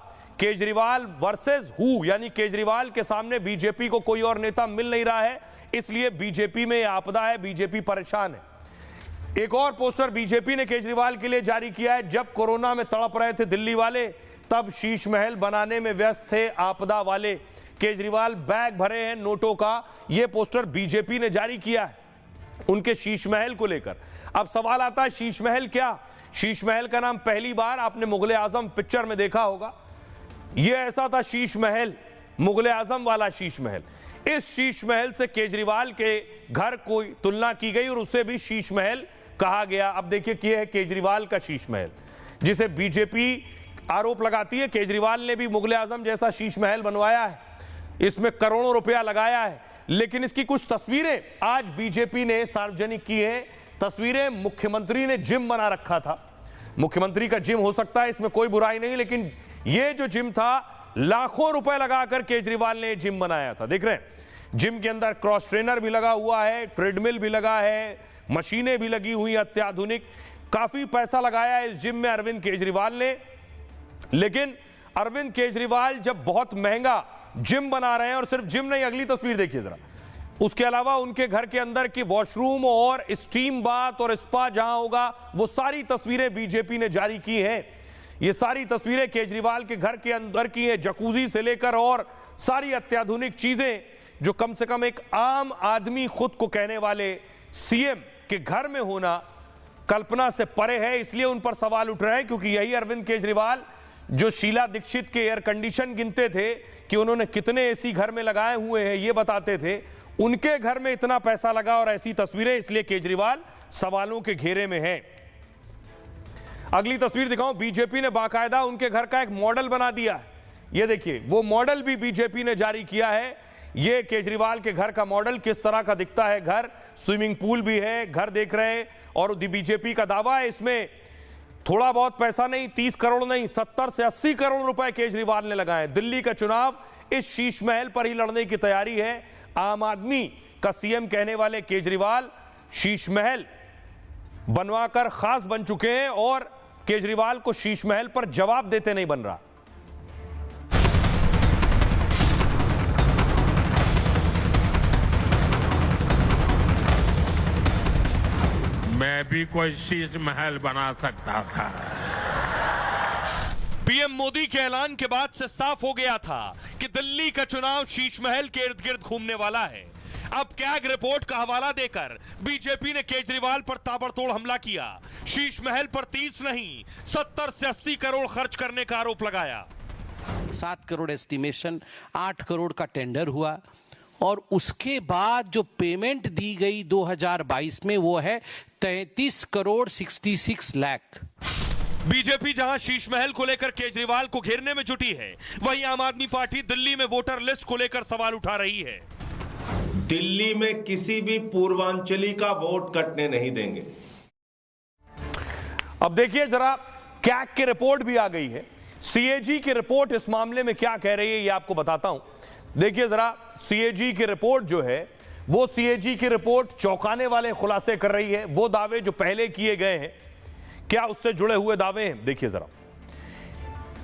केजरीवाल वर्सेस हु, यानी केजरीवाल के सामने बीजेपी को कोई और नेता मिल नहीं रहा है, इसलिए बीजेपी में आपदा है, बीजेपी परेशान है। एक और पोस्टर बीजेपी ने केजरीवाल के लिए जारी किया है। जब कोरोना में तड़प रहे थे दिल्ली वाले, तब शीश महल बनाने में व्यस्त थे आपदा वाले। केजरीवाल बैग भरे हैं नोटों का, यह पोस्टर बीजेपी ने जारी किया है उनके शीश महल को लेकर। अब सवाल आता है शीश महल क्या? शीश महल का नाम पहली बार आपने मुगले आजम पिक्चर में देखा होगा। यह ऐसा था शीश महल, मुगले आजम वाला शीश महल। इस शीश महल से केजरीवाल के घर को तुलना की गई और उसे भी शीश महल कहा गया। अब देखिए कि यह है केजरीवाल का शीश महल जिसे बीजेपी आरोप लगाती है केजरीवाल ने भी मुगले आजम जैसा शीश महल बनवाया है, इसमें करोड़ों रुपया लगाया है। लेकिन इसकी कुछ तस्वीरें आज बीजेपी ने सार्वजनिक की है। तस्वीरें, मुख्यमंत्री ने जिम बना रखा था। मुख्यमंत्री का जिम हो सकता है, इसमें कोई बुराई नहीं, लेकिन यह जो जिम था लाखों रुपए लगाकर केजरीवाल ने जिम बनाया था। देख रहे हैं जिम के अंदर क्रॉस ट्रेनर भी लगा हुआ है, ट्रेडमिल भी लगा है, मशीनें भी लगी हुई अत्याधुनिक। काफी पैसा लगाया है इस जिम में अरविंद केजरीवाल ने। लेकिन अरविंद केजरीवाल जब बहुत महंगा जिम बना रहे हैं, और सिर्फ जिम नहीं, अगली तस्वीर देखिए जरा, उसके अलावा उनके घर के अंदर की वॉशरूम और स्टीम बाथ और स्पा जहां होगा, वो सारी तस्वीरें बीजेपी ने जारी की हैं। ये सारी तस्वीरें केजरीवाल के घर के अंदर की हैं, जकूजी से लेकर और सारी अत्याधुनिक चीजें जो कम से कम एक आम आदमी खुद को कहने वाले सीएम के घर में होना कल्पना से परे है। इसलिए उन पर सवाल उठ रहे हैं, क्योंकि यही अरविंद केजरीवाल जो शीला दीक्षित के एयर कंडीशन गिनते थे कि उन्होंने कितने एसी घर में लगाए हुए हैं, ये बताते थे, उनके घर में इतना पैसा लगा और ऐसी तस्वीरें, इसलिए केजरीवाल सवालों के घेरे में है। अगली तस्वीर दिखाऊं, बीजेपी ने बाकायदा उनके घर का एक मॉडल बना दिया है। ये देखिए, वो मॉडल भी बीजेपी ने जारी किया है। ये केजरीवाल के घर का मॉडल किस तरह का दिखता है। घर, स्विमिंग पूल भी है, घर देख रहे हैं, और बीजेपी का दावा है इसमें थोड़ा बहुत पैसा नहीं, 30 करोड़ नहीं, 70 से 80 करोड़ रुपए केजरीवाल ने लगाए। दिल्ली का चुनाव इस शीश महल पर ही लड़ने की तैयारी है। आम आदमी का सीएम कहने वाले केजरीवाल शीश महल बनवाकर खास बन चुके हैं और केजरीवाल को शीश महल पर जवाब देते नहीं बन रहा। मैं भी कोई शीश महल बना सकता था। पीएम मोदी के ऐलान के बाद से साफ हो गया था कि दिल्ली का चुनाव शीश महल के इर्द गिर्द घूमने वाला है। अब कैग रिपोर्ट का हवाला देकर बीजेपी ने केजरीवाल पर ताबड़तोड़ हमला किया। शीश महल पर 30 नहीं, 70 से 80 करोड़ खर्च करने का आरोप लगाया। 7 करोड़ एस्टिमेशन, 8 करोड़ का टेंडर हुआ और उसके बाद जो पेमेंट दी गई 2022 में वो है 33 करोड़ 66 लाख। बीजेपी जहां शीश महल को लेकर केजरीवाल को घेरने में जुटी है, वहीं आम आदमी पार्टी दिल्ली में वोटर लिस्ट को लेकर सवाल उठा रही है। दिल्ली में किसी भी पूर्वांचली का वोट कटने नहीं देंगे। अब देखिए जरा, कैग की रिपोर्ट भी आ गई है। सीएजी की रिपोर्ट इस मामले में क्या कह रही है, ये आपको बताता हूं। देखिए जरा, सीएजी की रिपोर्ट जो है, वो सीएजी की रिपोर्ट चौंकाने वाले खुलासे कर रही है। वो दावे जो पहले किए गए हैं, क्या उससे जुड़े हुए दावे हैं, देखिए जरा।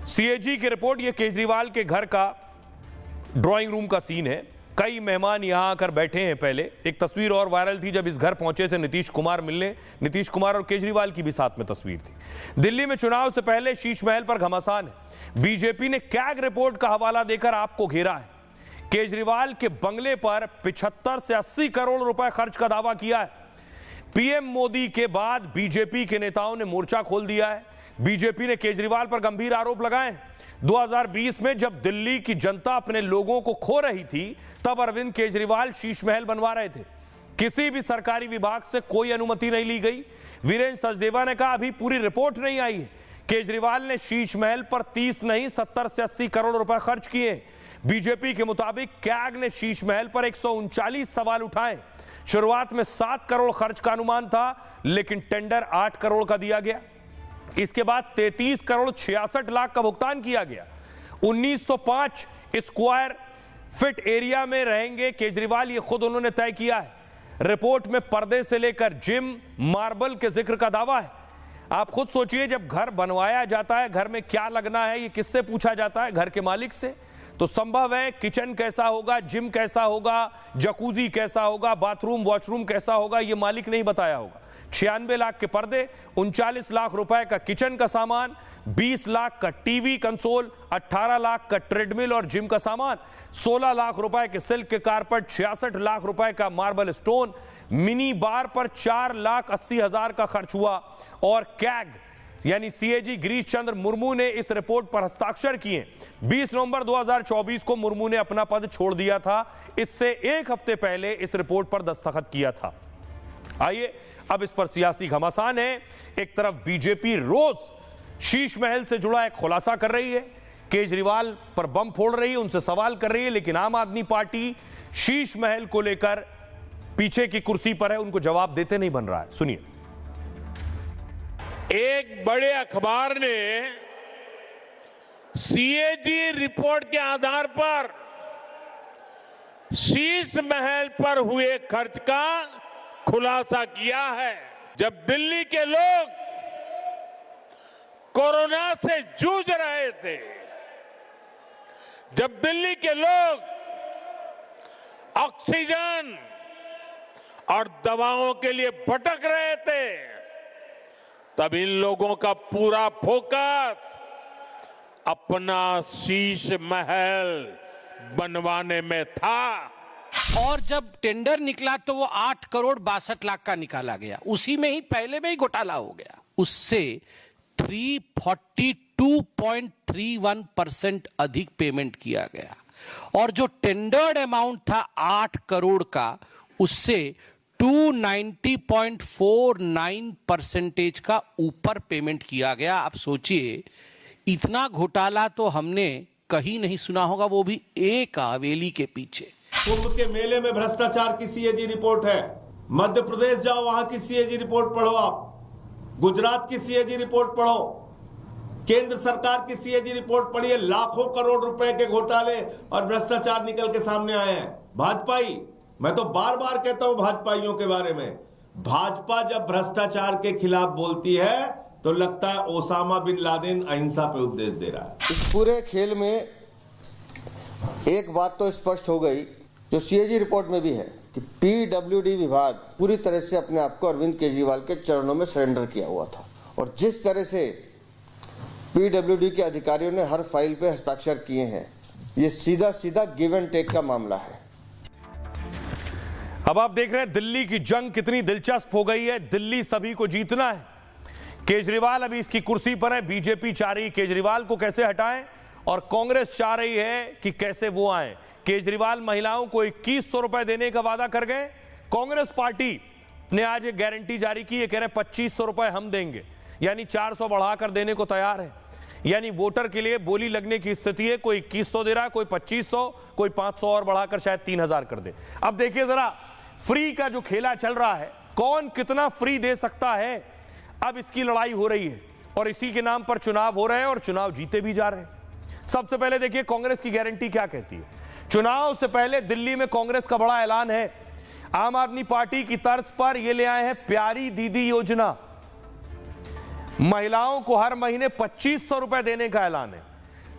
सीएजी की रिपोर्ट, ये केजरीवाल के घर का ड्राइंग रूम का सीन है। कई मेहमान यहां आकर बैठे हैं। पहले एक तस्वीर और वायरल थी जब इस घर पहुंचे थे नीतीश कुमार मिलने। नीतीश कुमार और केजरीवाल की भी साथ में तस्वीर थी। दिल्ली में चुनाव से पहले शीश महल पर घमासान है। बीजेपी ने कैग रिपोर्ट का हवाला देकर आपको घेरा है। केजरीवाल के बंगले पर 75 से 80 करोड़ रुपए खर्च का दावा किया है। पीएम मोदी के बाद बीजेपी के नेताओं ने मोर्चा खोल दिया है। बीजेपी ने केजरीवाल पर गंभीर आरोप लगाए। 2020 में जब दिल्ली की जनता अपने लोगों को खो रही थी, तब अरविंद केजरीवाल शीश महल बनवा रहे थे। किसी भी सरकारी विभाग से कोई अनुमति नहीं ली गई। वीरेंद्र सचदेवा ने कहा अभी पूरी रिपोर्ट नहीं आई है। केजरीवाल ने शीश महल पर 30 नहीं 70 से 80 करोड़ रुपए खर्च किए। बीजेपी के मुताबिक कैग ने शीश महल पर 139 सवाल उठाए। शुरुआत में 7 करोड़ खर्च का अनुमान था, लेकिन टेंडर 8 करोड़ का दिया गया। इसके बाद 33 करोड़ 66 लाख का भुगतान किया गया। 1905 स्क्वायर फिट एरिया में रहेंगे केजरीवाल, ये खुद उन्होंने तय किया है। रिपोर्ट में पर्दे से लेकर जिम, मार्बल के जिक्र का दावा है। आप खुद सोचिए, जब घर बनवाया जाता है, घर में क्या लगना है, ये किससे पूछा जाता है? घर के मालिक से। तो संभव है किचन कैसा होगा, जिम कैसा होगा, जकूजी कैसा होगा, बाथरूम वॉशरूम कैसा होगा, ये मालिक नहीं बताया होगा। 96 लाख के पर्दे, 39 लाख रुपए का किचन का सामान, 20 लाख का टीवी कंसोल, 18 लाख का ट्रेडमिल और जिम का सामान, 16 लाख रुपए के सिल्क के कारपेट, 66 लाख रुपए का मार्बल स्टोन, मिनी बार पर 4,80,000 का खर्च हुआ। और कैग यानी सीएजी गिरीश चंद्र मुर्मू ने इस रिपोर्ट पर हस्ताक्षर किए। 20 नवंबर 2024 को मुर्मू ने अपना पद छोड़ दिया था। इससे एक हफ्ते पहले इस रिपोर्ट पर दस्तखत किया था। आइए अब इस पर सियासी घमासान है। एक तरफ बीजेपी रोज शीश महल से जुड़ा एक खुलासा कर रही है, केजरीवाल पर बम फोड़ रही है, उनसे सवाल कर रही है, लेकिन आम आदमी पार्टी शीश महल को लेकर पीछे की कुर्सी पर है, उनको जवाब देते नहीं बन रहा है। सुनिए। एक बड़े अखबार ने सीएजी रिपोर्ट के आधार पर शीश महल पर हुए खर्च का खुलासा किया है। जब दिल्ली के लोग कोरोना से जूझ रहे थे, जब दिल्ली के लोग ऑक्सीजन और दवाओं के लिए भटक रहे थे, तब इन लोगों का पूरा फोकस अपना शीश महल बनवाने में था। और जब टेंडर निकला तो वो 8 करोड़ 62 लाख का निकाला गया, उसी में ही पहले में ही घोटाला हो गया। उससे 342.31% अधिक पेमेंट किया गया और जो टेंडर्ड अमाउंट था 8 करोड़ का, उससे 290.49% का ऊपर पेमेंट किया गया। आप सोचिए, इतना घोटाला तो हमने कहीं नहीं सुना होगा, वो भी एक हवेली के पीछे। कुंभ के मेले में भ्रष्टाचार की सीएजी रिपोर्ट है। मध्य प्रदेश जाओ, वहां की सीएजी रिपोर्ट पढ़ो, आप गुजरात की सीएजी रिपोर्ट पढ़ो, केंद्र सरकार की सीएजी रिपोर्ट पढ़िए। लाखों करोड़ रुपए के घोटाले और भ्रष्टाचार निकल के सामने आए हैं। भाजपाई, मैं तो बार बार कहता हूं भाजपाइयों के बारे में, भाजपा जब भ्रष्टाचार के खिलाफ बोलती है तो लगता है ओसामा बिन लादेन अहिंसा पे उपदेश दे रहा है। इस पूरे खेल में एक बात तो स्पष्ट हो गई, जो सीएजी रिपोर्ट में भी है, कि पीडब्ल्यूडी विभाग पूरी तरह से अपने आप को अरविंद केजरीवाल के चरणों में सरेंडर किया हुआ था और जिस तरह से पीडब्ल्यूडी के अधिकारियों ने हर फाइल पे हस्ताक्षर किए हैं, ये सीधा सीधा गिव एंड टेक का मामला है। अब आप देख रहे हैं दिल्ली की जंग कितनी दिलचस्प हो गई है। दिल्ली सभी को जीतना है। केजरीवाल अभी इसकी कुर्सी पर है। बीजेपी चाह रही केजरीवाल को कैसे हटाएं और कांग्रेस चाह रही है कि कैसे वो आए। केजरीवाल महिलाओं को 2100 रुपए देने का वादा कर गए। कांग्रेस पार्टी ने आज एक गारंटी जारी की है, कह रहे 2500 रुपए हम देंगे, यानी 400 बढ़ाकर देने को तैयार है। यानी वोटर के लिए बोली लगने की स्थिति है। कोई 2100 दे रहा है, कोई 2500, कोई 500 और बढ़ाकर शायद 3000 कर दे। अब देखिए जरा, फ्री का जो खेला चल रहा है, कौन कितना फ्री दे सकता है, अब इसकी लड़ाई हो रही है और इसी के नाम पर चुनाव हो रहे हैं और चुनाव जीते भी जा रहे हैं। सबसे पहले देखिए कांग्रेस की गारंटी क्या कहती है। चुनाव से पहले दिल्ली में कांग्रेस का बड़ा ऐलान है। आम आदमी पार्टी की तर्ज पर यह ले आए हैं प्यारी दीदी योजना। महिलाओं को हर महीने 2500 रुपए देने का ऐलान है।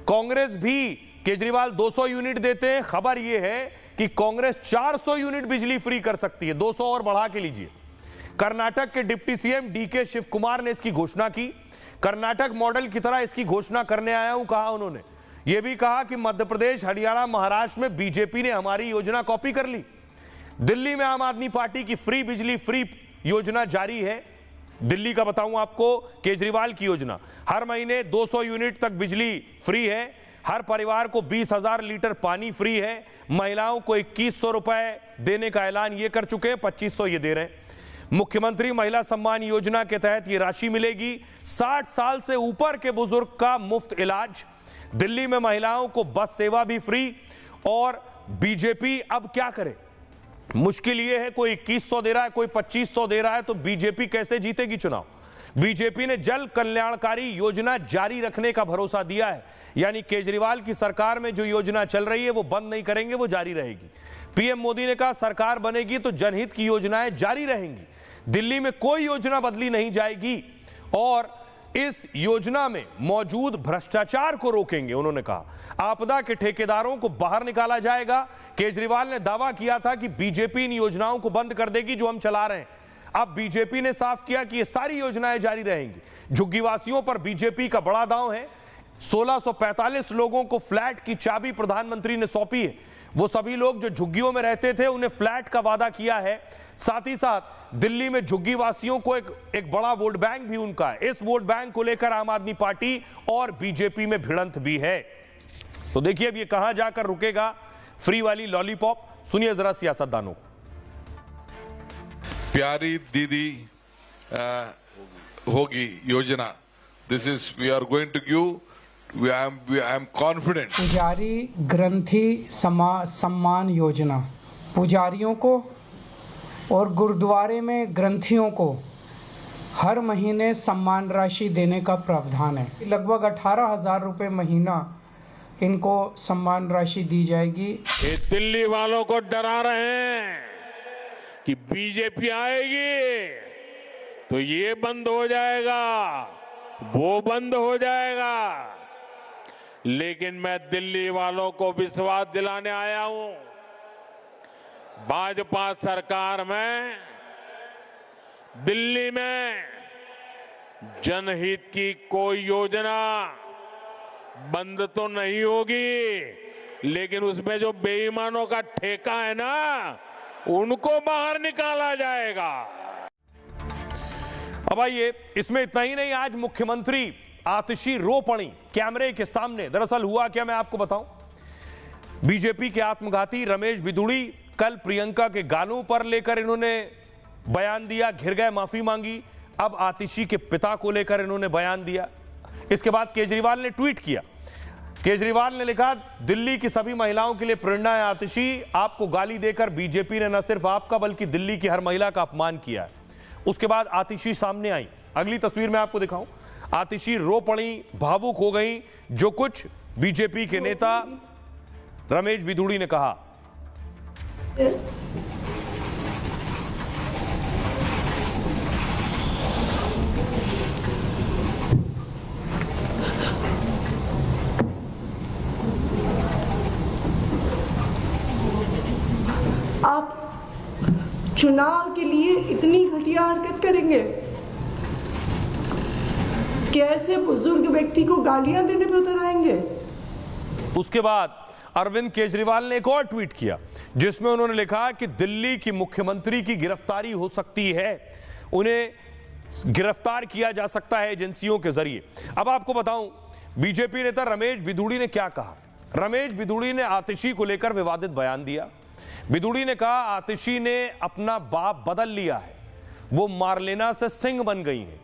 कांग्रेस भी, केजरीवाल 200 यूनिट देते हैं, खबर यह है कि कांग्रेस 400 यूनिट बिजली फ्री कर सकती है। 200 और बढ़ा के लीजिए। कर्नाटक के deputy CM D K Shivakumar ने इसकी घोषणा की। कर्नाटक मॉडल की तरह इसकी घोषणा करने आया हूं, कहा उन्होंने। यह भी कहा कि मध्य प्रदेश, हरियाणा, महाराष्ट्र में बीजेपी ने हमारी योजना कॉपी कर ली। दिल्ली में आम आदमी पार्टी की फ्री बिजली फ्री योजना जारी है। दिल्ली का बताऊं आपको, केजरीवाल की योजना, हर महीने 200 यूनिट तक बिजली फ्री है। हर परिवार को 20,000 लीटर पानी फ्री है। महिलाओं को 2100 रुपए देने का ऐलान ये कर चुके हैं, 2500 ये दे रहे हैं। मुख्यमंत्री महिला सम्मान योजना के तहत ये राशि मिलेगी। 60 साल से ऊपर के बुजुर्ग का मुफ्त इलाज। दिल्ली में महिलाओं को बस सेवा भी फ्री। और बीजेपी अब क्या करे, मुश्किल यह है, कोई 2100 दे रहा है, कोई 2500 दे रहा है, तो बीजेपी कैसे जीतेगी चुनाव। बीजेपी ने जल कल्याणकारी योजना जारी रखने का भरोसा दिया है, यानी केजरीवाल की सरकार में जो योजना चल रही है वो बंद नहीं करेंगे, वो जारी रहेगी। पीएम मोदी ने कहा सरकार बनेगी तो जनहित की योजनाएं जारी रहेंगी। दिल्ली में कोई योजना बदली नहीं जाएगी और इस योजना में मौजूद भ्रष्टाचार को रोकेंगे। उन्होंने कहा आपदा के ठेकेदारों को बाहर निकाला जाएगा। केजरीवाल ने दावा किया था कि बीजेपी इन योजनाओं को बंद कर देगी जो हम चला रहे हैं। अब बीजेपी ने साफ किया कि ये सारी योजनाएं जारी रहेंगी। झुग्गीवासियों पर बीजेपी का बड़ा दांव है। 1645 लोगों को फ्लैट की चाबी प्रधानमंत्री ने सौंपी है। वो सभी लोग जो झुग्गियों में रहते थे उन्हें फ्लैट का वादा किया है। साथ ही साथ दिल्ली में झुग्गीवासियों को एक बड़ा वोट बैंक भी उनका है। इस वोट बैंक को लेकर आम आदमी पार्टी और बीजेपी में भिड़ंत भी है। तो देखिए अब ये कहां जाकर रुकेगा फ्री वाली लॉलीपॉप। सुनिए जरा सियासतदानों को। प्यारी दीदी होगी योजना, this is we are going to give, I am confident. पुजारी ग्रंथी सम्मान योजना, पुजारियों को और गुरुद्वारे में ग्रंथियों को हर महीने सम्मान राशि देने का प्रावधान है। लगभग 18,000 रुपये महीना इनको सम्मान राशि दी जाएगी। ये दिल्ली वालों को डरा रहे हैं कि बीजेपी आएगी तो ये बंद हो जाएगा, वो बंद हो जाएगा। लेकिन मैं दिल्ली वालों को विश्वास दिलाने आया हूं भाजपा सरकार में दिल्ली में जनहित की कोई योजना बंद तो नहीं होगी, लेकिन उसमें जो बेईमानों का ठेका है ना, उनको बाहर निकाला जाएगा। अब आइए, इसमें इतना ही नहीं, आज मुख्यमंत्री आतिशी रो पड़ी कैमरे के सामने। दरअसल हुआ क्या, मैं आपको बताऊं। बीजेपी के आत्मघाती रमेश बिधूड़ी कल प्रियंका के गालों पर लेकर इन्होंने बयान दिया, घिर गए, माफी मांगी। अब आतिशी के पिता को लेकर इन्होंने बयान दिया। इसके बाद केजरीवाल ने ट्वीट किया। केजरीवाल ने लिखा, दिल्ली की सभी महिलाओं के लिए प्रेरणा है आतिशी, आपको गाली देकर बीजेपी ने न सिर्फ आपका बल्कि दिल्ली की हर महिला का अपमान किया है। उसके बाद आतिशी सामने आई। अगली तस्वीर में आपको दिखाऊं। आतिशी रो पड़ी, भावुक हो गई। जो कुछ बीजेपी के नेता रमेश बिधूड़ी ने कहा। आप चुनाव के लिए इतनी घटिया हरकत करेंगे? कैसे बुजुर्ग व्यक्ति को गालियां देने पे उतर आएंगे? उसके बाद अरविंद केजरीवाल ने एक और ट्वीट किया, जिसमें उन्होंने लिखा कि दिल्ली की मुख्यमंत्री की गिरफ्तारी हो सकती है, उन्हें गिरफ्तार किया जा सकता है एजेंसियों के जरिए। अब आपको बताऊं, बीजेपी नेता रमेश बिधूड़ी ने क्या कहा। रमेश बिधूड़ी ने आतिशी को लेकर विवादित बयान दिया। बिधूड़ी ने कहा, आतिशी ने अपना बाप बदल लिया है, वो मारलेना से सिंह बन गई हैं।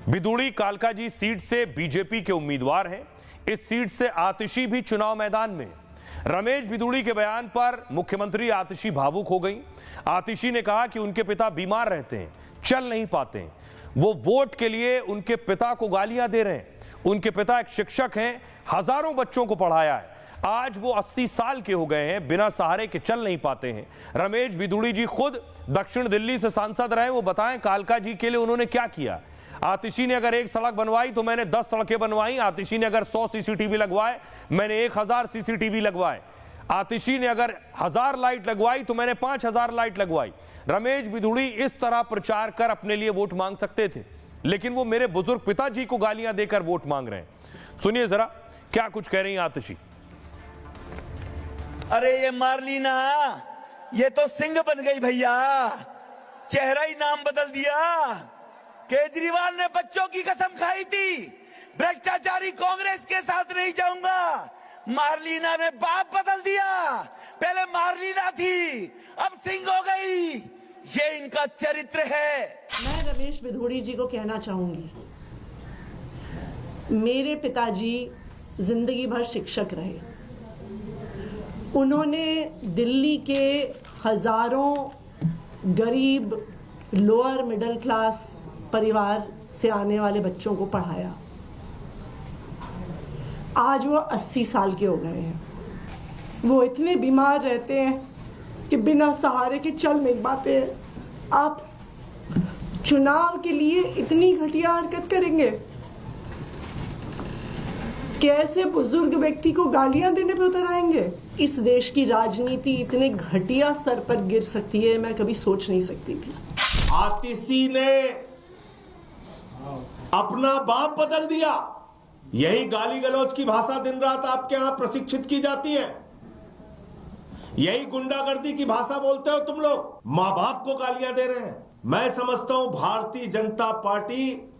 बिधूड़ी कालकाजी सीट से बीजेपी के उम्मीदवार हैं। इस सीट से आतिशी भी चुनाव मैदान में है। रमेश बिधूड़ी के बयान पर मुख्यमंत्री आतिशी भावुक हो गई। आतिशी ने कहा कि उनके पिता बीमार रहते हैं, चल नहीं पाते हैं, वो वोट के लिए उनके पिता को गालियां दे रहे हैं। उनके पिता एक शिक्षक हैं, हजारों बच्चों को पढ़ाया है। आज वो 80 साल के हो गए हैं, बिना सहारे के चल नहीं पाते हैं। रमेश बिधूड़ी जी खुद दक्षिण दिल्ली से सांसद रहे, वो बताएं कालका जी के लिए उन्होंने क्या किया। आतिशी ने अगर एक सड़क बनवाई तो मैंने 10 सड़कें बनवाई। आतिशी ने अगर 100 सीसीटीवी लगवाए, मैंने 1000 सीसीटीवी लगवाए। आतिशी ने अगर 1000 लाइट लगवाई तो मैंने 5000 लाइट लगवाई। रमेश बिधूड़ी इस तरह प्रचार कर अपने लिए वोट मांग सकते थे, लेकिन वो मेरे बुजुर्ग पिताजी को गालियां देकर वोट मांग रहे हैं। सुनिए जरा क्या कुछ कह रही हैं आतिशी। अरे ये मारलीना, ये तो सिंह बन गई भैया, चेहरा ही नाम बदल दिया। केजरीवाल ने बच्चों की कसम खाई थी, भ्रष्टाचारी कांग्रेस के साथ नहीं जाऊंगा। मारलीना ने बाप बदल दिया, पहले मारलीना थी, अब सिंह हो गई। ये इनका चरित्र है। मैं रमेश बिधूड़ी जी को कहना चाहूंगी, मेरे पिताजी जिंदगी भर शिक्षक रहे। उन्होंने दिल्ली के हजारों गरीब लोअर मिडिल क्लास परिवार से आने वाले बच्चों को पढ़ाया। आज वो 80 साल के हो गए हैं। वो इतने बीमार रहते हैं कि बिना सहारे के चल नहीं पाते हैं। आप चुनाव के लिए इतनी घटिया हरकत करेंगे? कैसे बुजुर्ग व्यक्ति को गालियां देने पे उतर आएंगे? इस देश की राजनीति इतने घटिया स्तर पर गिर सकती है, मैं कभी सोच नहीं सकती थी। आतिशी ने अपना बाप बदल दिया। यही गाली गलौज की भाषा दिन रात आपके यहां प्रशिक्षित की जाती है। यही गुंडागर्दी की भाषा बोलते हो तुम लोग। मां बाप को गालियां दे रहे हैं। मैं समझता हूं भारतीय जनता पार्टी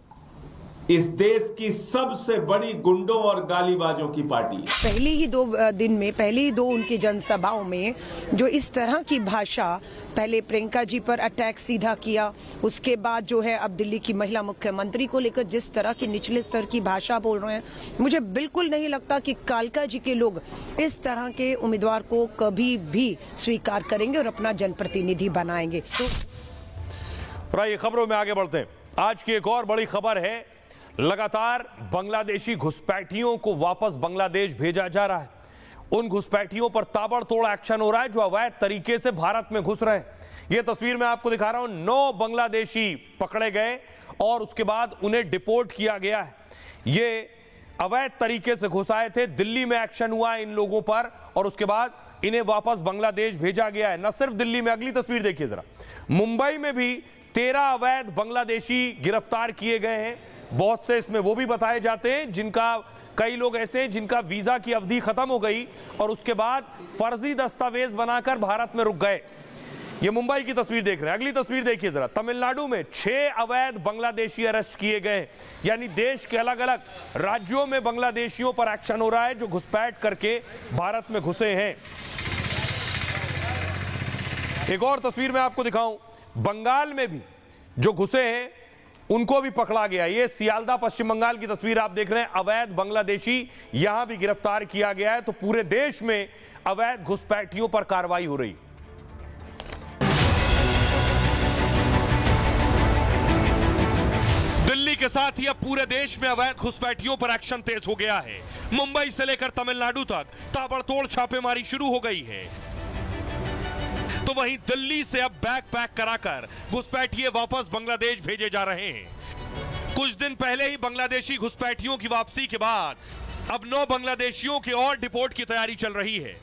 इस देश की सबसे बड़ी गुंडों और गालीबाजों की पार्टी है। पहले ही 2 दिन में, पहले ही 2 उनकी जनसभाओं में जो इस तरह की भाषा, पहले प्रियंका जी पर अटैक सीधा किया, उसके बाद जो है अब दिल्ली की महिला मुख्यमंत्री को लेकर जिस तरह की निचले स्तर की भाषा बोल रहे हैं, मुझे बिल्कुल नहीं लगता कि कालका जी के लोग इस तरह के उम्मीदवार को कभी भी स्वीकार करेंगे और अपना जनप्रतिनिधि बनाएंगे। तो आइए खबरों में आगे बढ़ते हैं। आज की एक और बड़ी खबर है, लगातार बांग्लादेशी घुसपैठियों को वापस बांग्लादेश भेजा जा रहा है। उन घुसपैठियों पर ताबड़तोड़ एक्शन हो रहा है जो अवैध तरीके से भारत में घुस रहे हैं। यह तस्वीर मैं आपको दिखा रहा हूं। 9 बांग्लादेशी पकड़े गए और उसके बाद उन्हें डिपोर्ट किया गया है। ये अवैध तरीके से घुस आए थे। दिल्ली में एक्शन हुआ इन लोगों पर और उसके बाद इन्हें वापस बांग्लादेश भेजा गया है। न सिर्फ दिल्ली में, अगली तस्वीर देखिए जरा, मुंबई में भी 13 अवैध बांग्लादेशी गिरफ्तार किए गए हैं। बहुत से इसमें वो भी बताए जाते हैं जिनका, कई लोग ऐसे हैं जिनका वीजा की अवधि खत्म हो गई और उसके बाद फर्जी दस्तावेज बनाकर भारत में रुक गए। ये मुंबई की तस्वीर देख रहे हैं। अगली तस्वीर देखिए जरा, तमिलनाडु में 6 अवैध बांग्लादेशी अरेस्ट किए गए। यानी देश के अलग अलग राज्यों में बांग्लादेशियों पर एक्शन हो रहा है जो घुसपैठ करके भारत में घुसे हैं। एक और तस्वीर मैं आपको दिखाऊं, बंगाल में भी जो घुसे हैं उनको भी पकड़ा गया। ये सियालदा पश्चिम बंगाल की तस्वीर आप देख रहे हैं। अवैध बांग्लादेशी यहां भी गिरफ्तार किया गया है। तो पूरे देश में अवैध घुसपैठियों पर कार्रवाई हो रही। दिल्ली के साथ ही अब पूरे देश में अवैध घुसपैठियों पर एक्शन तेज हो गया है। मुंबई से लेकर तमिलनाडु तक ताबड़तोड़ छापेमारी शुरू हो गई है। तो वहीं दिल्ली से अब बैग पैक कराकर घुसपैठिए वापस बांग्लादेश भेजे जा रहे हैं। कुछ दिन पहले ही बांग्लादेशी घुसपैठियों की वापसी के बाद अब 9 बांग्लादेशियों के और डिपोर्ट की तैयारी चल रही है।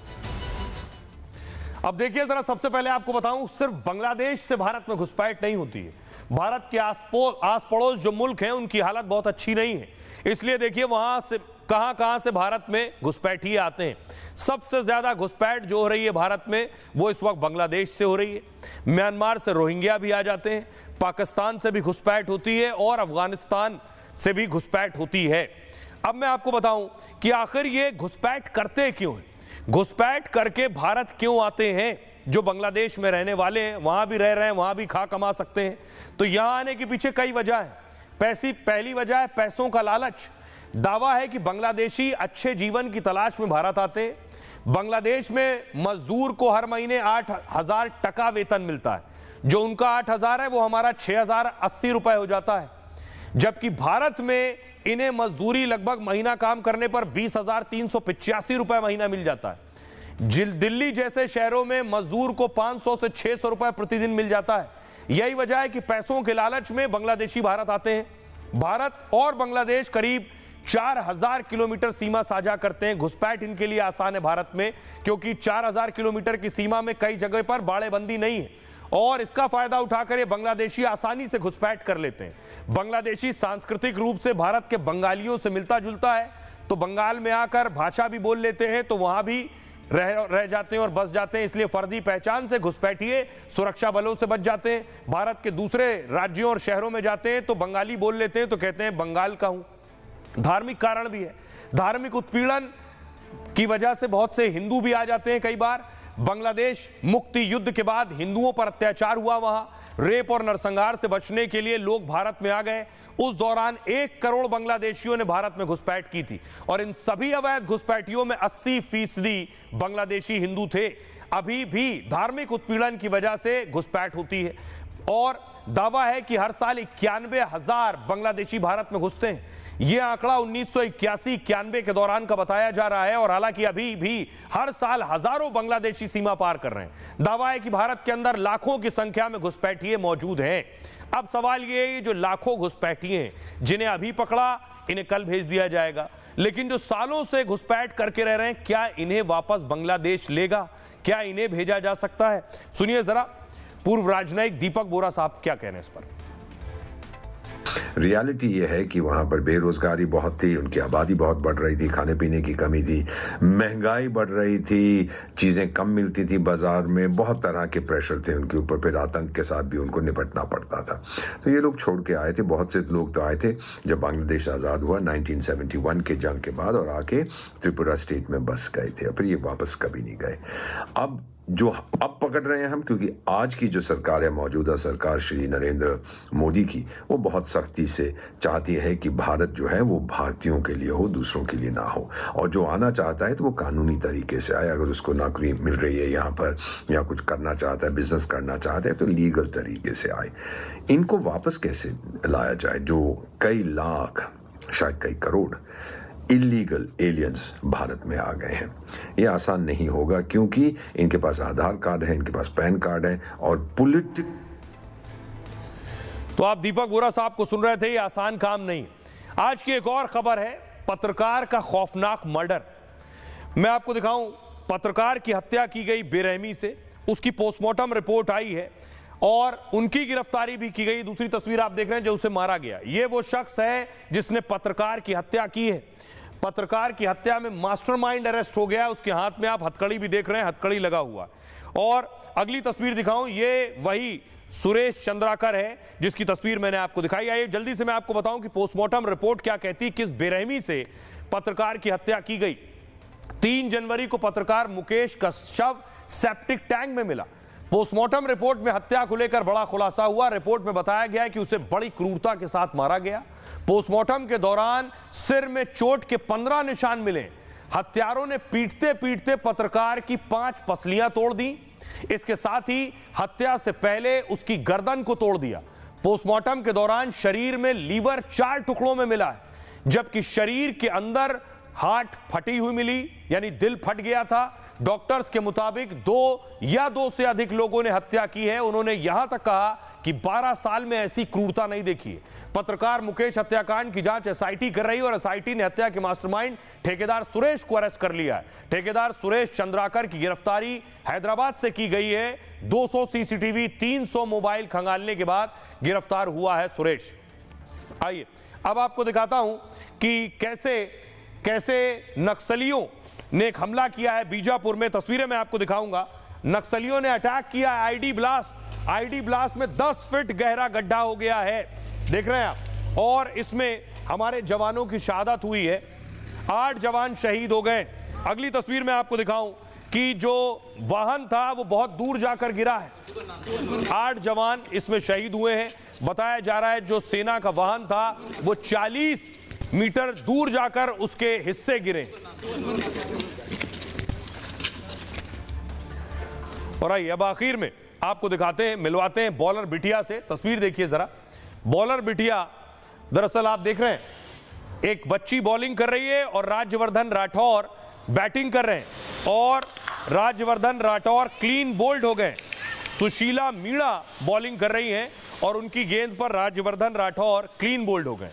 अब देखिए जरा, सबसे पहले आपको बताऊं, सिर्फ बांग्लादेश से भारत में घुसपैठ नहीं होती है। भारत के आस पड़ोस जो मुल्क हैं उनकी हालत बहुत अच्छी नहीं है। इसलिए देखिए वहां से कहां से भारत में घुसपैठिए आते हैं। सबसे ज्यादा घुसपैठ जो हो रही है भारत में वो इस वक्त बांग्लादेश से हो रही है। म्यांमार से रोहिंग्या भी आ जाते हैं, पाकिस्तान से भी घुसपैठ होती है और अफगानिस्तान से भी घुसपैठ होती है। अब मैं आपको बताऊं कि आखिर ये घुसपैठ करते क्यों हैं, घुसपैठ करके भारत क्यों आते हैं। जो बांग्लादेश में रहने वाले हैं, वहां भी रह रहे हैं, वहां भी खा कमा सकते हैं। तो यहां आने के पीछे कई वजह है। पहली वजह है पैसों का लालच। दावा है कि बांग्लादेशी अच्छे जीवन की तलाश में भारत आते हैं। बांग्लादेश में मजदूर को हर महीने 8,000 टका वेतन मिलता है। जो उनका 8,000 है वो हमारा 6,080 रुपए हो जाता है। जबकि भारत में इन्हें मजदूरी लगभग महीना काम करने पर 20,385 रुपए महीना मिल जाता है। दिल्ली जैसे शहरों में मजदूर को 500 से 600 रुपए प्रतिदिन मिल जाता है। यही वजह है कि पैसों के लालच में बांग्लादेशी भारत आते हैं। भारत और बांग्लादेश करीब 4,000 किलोमीटर सीमा साझा करते हैं। घुसपैठ इनके लिए आसान है भारत में, क्योंकि 4,000 किलोमीटर की सीमा में कई जगह पर बाड़ेबंदी नहीं है और इसका फायदा उठाकर ये बांग्लादेशी आसानी से घुसपैठ कर लेते हैं। बांग्लादेशी सांस्कृतिक रूप से भारत के बंगालियों से मिलता जुलता है, तो बंगाल में आकर भाषा भी बोल लेते हैं, तो वहां भी रह जाते हैं और बस जाते हैं। इसलिए फर्जी पहचान से घुसपैठिए सुरक्षा बलों से बच जाते हैं। भारत के दूसरे राज्यों और शहरों में जाते हैं तो बंगाली बोल लेते हैं, तो कहते हैं बंगाल का हूं। धार्मिक कारण भी है। धार्मिक उत्पीड़न की वजह से बहुत से हिंदू भी आ जाते हैं। कई बार बांग्लादेश मुक्ति युद्ध के बाद हिंदुओं पर अत्याचार हुआ, वहां रेप और नरसंहार से बचने के लिए लोग भारत में आ गए। उस दौरान 1 करोड़ बांग्लादेशियों ने भारत में घुसपैठ की थी और इन सभी अवैध घुसपैठियों में 80% बांग्लादेशी हिंदू थे। अभी भी धार्मिक उत्पीड़न की वजह से घुसपैठ होती है और दावा है कि हर साल 91,000 बांग्लादेशी भारत में घुसते हैं। यह आंकड़ा 1981-91 के दौरान का बताया जा रहा है और हालांकि अभी भी हर साल हजारों बांग्लादेशी सीमा पार कर रहे हैं। दावा है कि भारत के अंदर लाखों की संख्या में घुसपैठिए मौजूद हैं। अब सवाल यह है, जो लाखों घुसपैठिए जिन्हें अभी पकड़ा, इन्हें कल भेज दिया जाएगा, लेकिन जो सालों से घुसपैठ करके रह रहे हैं, क्या इन्हें वापस बांग्लादेश लेगा? क्या इन्हें भेजा जा सकता है? सुनिए जरा पूर्व राजनयिक दीपक बोरा साहब क्या कह रहे हैं इस पर। रियलिटी ये है कि वहाँ पर बेरोजगारी बहुत थी, उनकी आबादी बहुत बढ़ रही थी, खाने पीने की कमी थी, महंगाई बढ़ रही थी, चीज़ें कम मिलती थी बाजार में, बहुत तरह के प्रेशर थे उनके ऊपर, फिर आतंक के साथ भी उनको निपटना पड़ता था। तो ये लोग छोड़ के आए थे। बहुत से लोग तो आए थे जब बांग्लादेश आज़ाद हुआ 1971 के जंग के बाद और आके त्रिपुरा स्टेट में बस गए थे, फिर ये वापस कभी नहीं गए। अब जो अब पकड़ रहे हैं हम, क्योंकि आज की जो सरकार है, मौजूदा सरकार श्री नरेंद्र मोदी की, वो बहुत सख्ती से चाहती है कि भारत जो है वो भारतीयों के लिए हो, दूसरों के लिए ना हो। और जो आना चाहता है तो वो कानूनी तरीके से आए। अगर उसको नौकरी मिल रही है यहाँ पर या कुछ करना चाहता है, बिजनेस करना चाहता है, तो लीगल तरीके से आए। इनको वापस कैसे लाया जाए? जो कई लाख, शायद कई करोड़ इलीगल एलियंस भारत में आ गए हैं, ये आसान नहीं होगा, क्योंकि इनके पास आधार कार्ड है, इनके पास पैन कार्ड है और तो आप दीपक बोरा साहब को सुन रहे थे। ये आसान काम नहीं। आज की एक और खबर है, पत्रकार का खौफनाक मर्डर। मैं आपको दिखाऊं, पत्रकार की हत्या की गई बेरहमी से, उसकी पोस्टमार्टम रिपोर्ट आई है और उनकी गिरफ्तारी भी की गई। दूसरी तस्वीर आप देख रहे हैं जो उसे मारा गया, ये वो शख्स है जिसने पत्रकार की हत्या की है। पत्रकार की हत्या में मास्टरमाइंड अरेस्ट हो गया। उसके हाथ में आप हथकड़ी भी देख रहे हैं, हथकड़ी लगा हुआ। और अगली तस्वीर दिखाऊं, ये वही सुरेश चंद्राकर है जिसकी तस्वीर मैंने आपको दिखाई। आइए जल्दी से मैं आपको बताऊं कि पोस्टमार्टम रिपोर्ट क्या कहती, किस बेरहमी से पत्रकार की हत्या की गई। 3 जनवरी को पत्रकार मुकेश का शव सेप्टिक टैंक में मिला। पोस्टमार्टम रिपोर्ट में हत्या को लेकर बड़ा खुलासा हुआ। रिपोर्ट में बताया गया कि उसे बड़ी क्रूरता के साथ मारा गया। पोस्टमार्टम के दौरान सिर में चोट के 15 निशान मिले। हत्यारों ने पीटते पीटते पत्रकार की 5 पसलियां तोड़ दी। इसके साथ ही हत्या से पहले उसकी गर्दन को तोड़ दिया। पोस्टमार्टम के दौरान शरीर में लीवर 4 टुकड़ों में मिला है, जबकि शरीर के अंदर हार्ट फटी हुई मिली, यानी दिल फट गया था। डॉक्टर्स के मुताबिक 2 या 2 से अधिक लोगों ने हत्या की है। उन्होंने यहां तक कहा कि 12 साल में ऐसी क्रूरता नहीं देखी है। पत्रकार मुकेश हत्याकांड की जांच एसआईटी कर रही है और एसआईटी ने हत्या के मास्टरमाइंड ठेकेदार सुरेश को अरेस्ट कर लिया है। ठेकेदार सुरेश चंद्राकर की गिरफ्तारी हैदराबाद से की गई है। 200 सीसीटीवी, 300 मोबाइल खंगालने के बाद गिरफ्तार हुआ है सुरेश। आइए अब आपको दिखाता हूं कि कैसे नक्सलियों ने एक हमला किया है बीजापुर में। तस्वीरें मैं आपको दिखाऊंगा। नक्सलियों ने अटैक किया है आईडी ब्लास्ट में 10 फीट गहरा गड्ढा हो गया है, देख रहे हैं आप। और इसमें हमारे जवानों की शहादत हुई है, 8 जवान शहीद हो गए। अगली तस्वीर में आपको दिखाऊं कि जो वाहन था वो बहुत दूर जाकर गिरा है। 8 जवान इसमें शहीद हुए हैं। बताया जा रहा है जो सेना का वाहन था वो 40 मीटर दूर जाकर उसके हिस्से गिरे। और आइए अब आखिर में आपको दिखाते हैं, मिलवाते हैं बॉलर बिटिया से। तस्वीर देखिए जरा। बॉलर बिटिया, दरअसल आप देख रहे हैं एक बच्ची बॉलिंग कर रही है और राज्यवर्धन राठौर बैटिंग कर रहे हैं और राज्यवर्धन राठौर क्लीन बोल्ड हो गए। सुशीला मीणा बॉलिंग कर रही हैं और उनकी गेंद पर राज्यवर्धन राठौर क्लीन बोल्ड हो गए।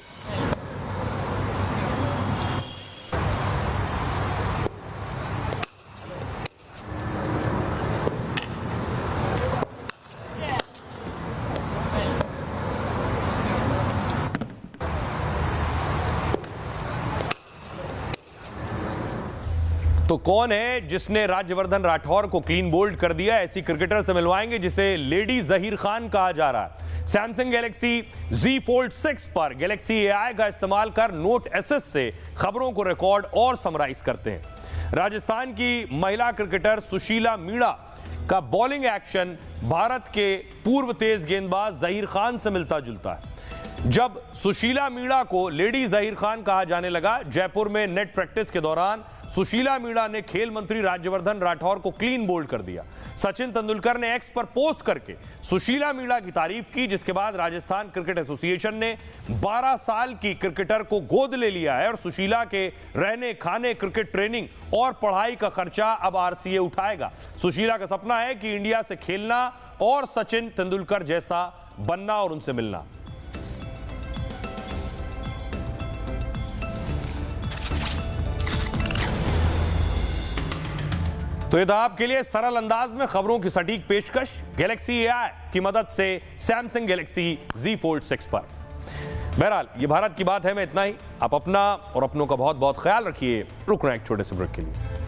तो कौन है जिसने राज्यवर्धन राठौर को क्लीन बोल्ड कर दिया? ऐसी क्रिकेटर से मिलवाएंगे जिसे लेडी जहीर खान कहा जा रहा है। सैमसंग गैलेक्सी Z Fold 6 पर गैलेक्सी AI का इस्तेमाल कर नोट एसएस से खबरों को रिकॉर्ड और समराइज करते हैं। राजस्थान की महिला क्रिकेटर सुशीला मीणा का बॉलिंग एक्शन भारत के पूर्व तेज गेंदबाज जहीर खान से मिलता जुलता है। जब सुशीला मीणा को लेडी जहीर खान कहा जाने लगा, जयपुर में नेट प्रैक्टिस के दौरान सुशीला मीणा ने खेल मंत्री राज्यवर्धन राठौर को क्लीन बोल्ड कर दिया। सचिन तेंदुलकर ने एक्स पर पोस्ट करके सुशीला मीणा की तारीफ की, जिसके बाद राजस्थान क्रिकेट एसोसिएशन ने 12 साल की क्रिकेटर को गोद ले लिया है और सुशीला के रहने, खाने, क्रिकेट ट्रेनिंग और पढ़ाई का खर्चा अब आरसीए उठाएगा। सुशीला का सपना है कि इंडिया से खेलना और सचिन तेंदुलकर जैसा बनना और उनसे मिलना। तो ये था आपके लिए सरल अंदाज में खबरों की सटीक पेशकश गैलेक्सी AI की मदद से सैमसंग गैलेक्सी Z Fold 6 पर। बहरहाल ये भारत की बात है में इतना ही। आप अपना और अपनों का बहुत बहुत ख्याल रखिए। रुक रहे हैं एक छोटे से ब्रेक के लिए।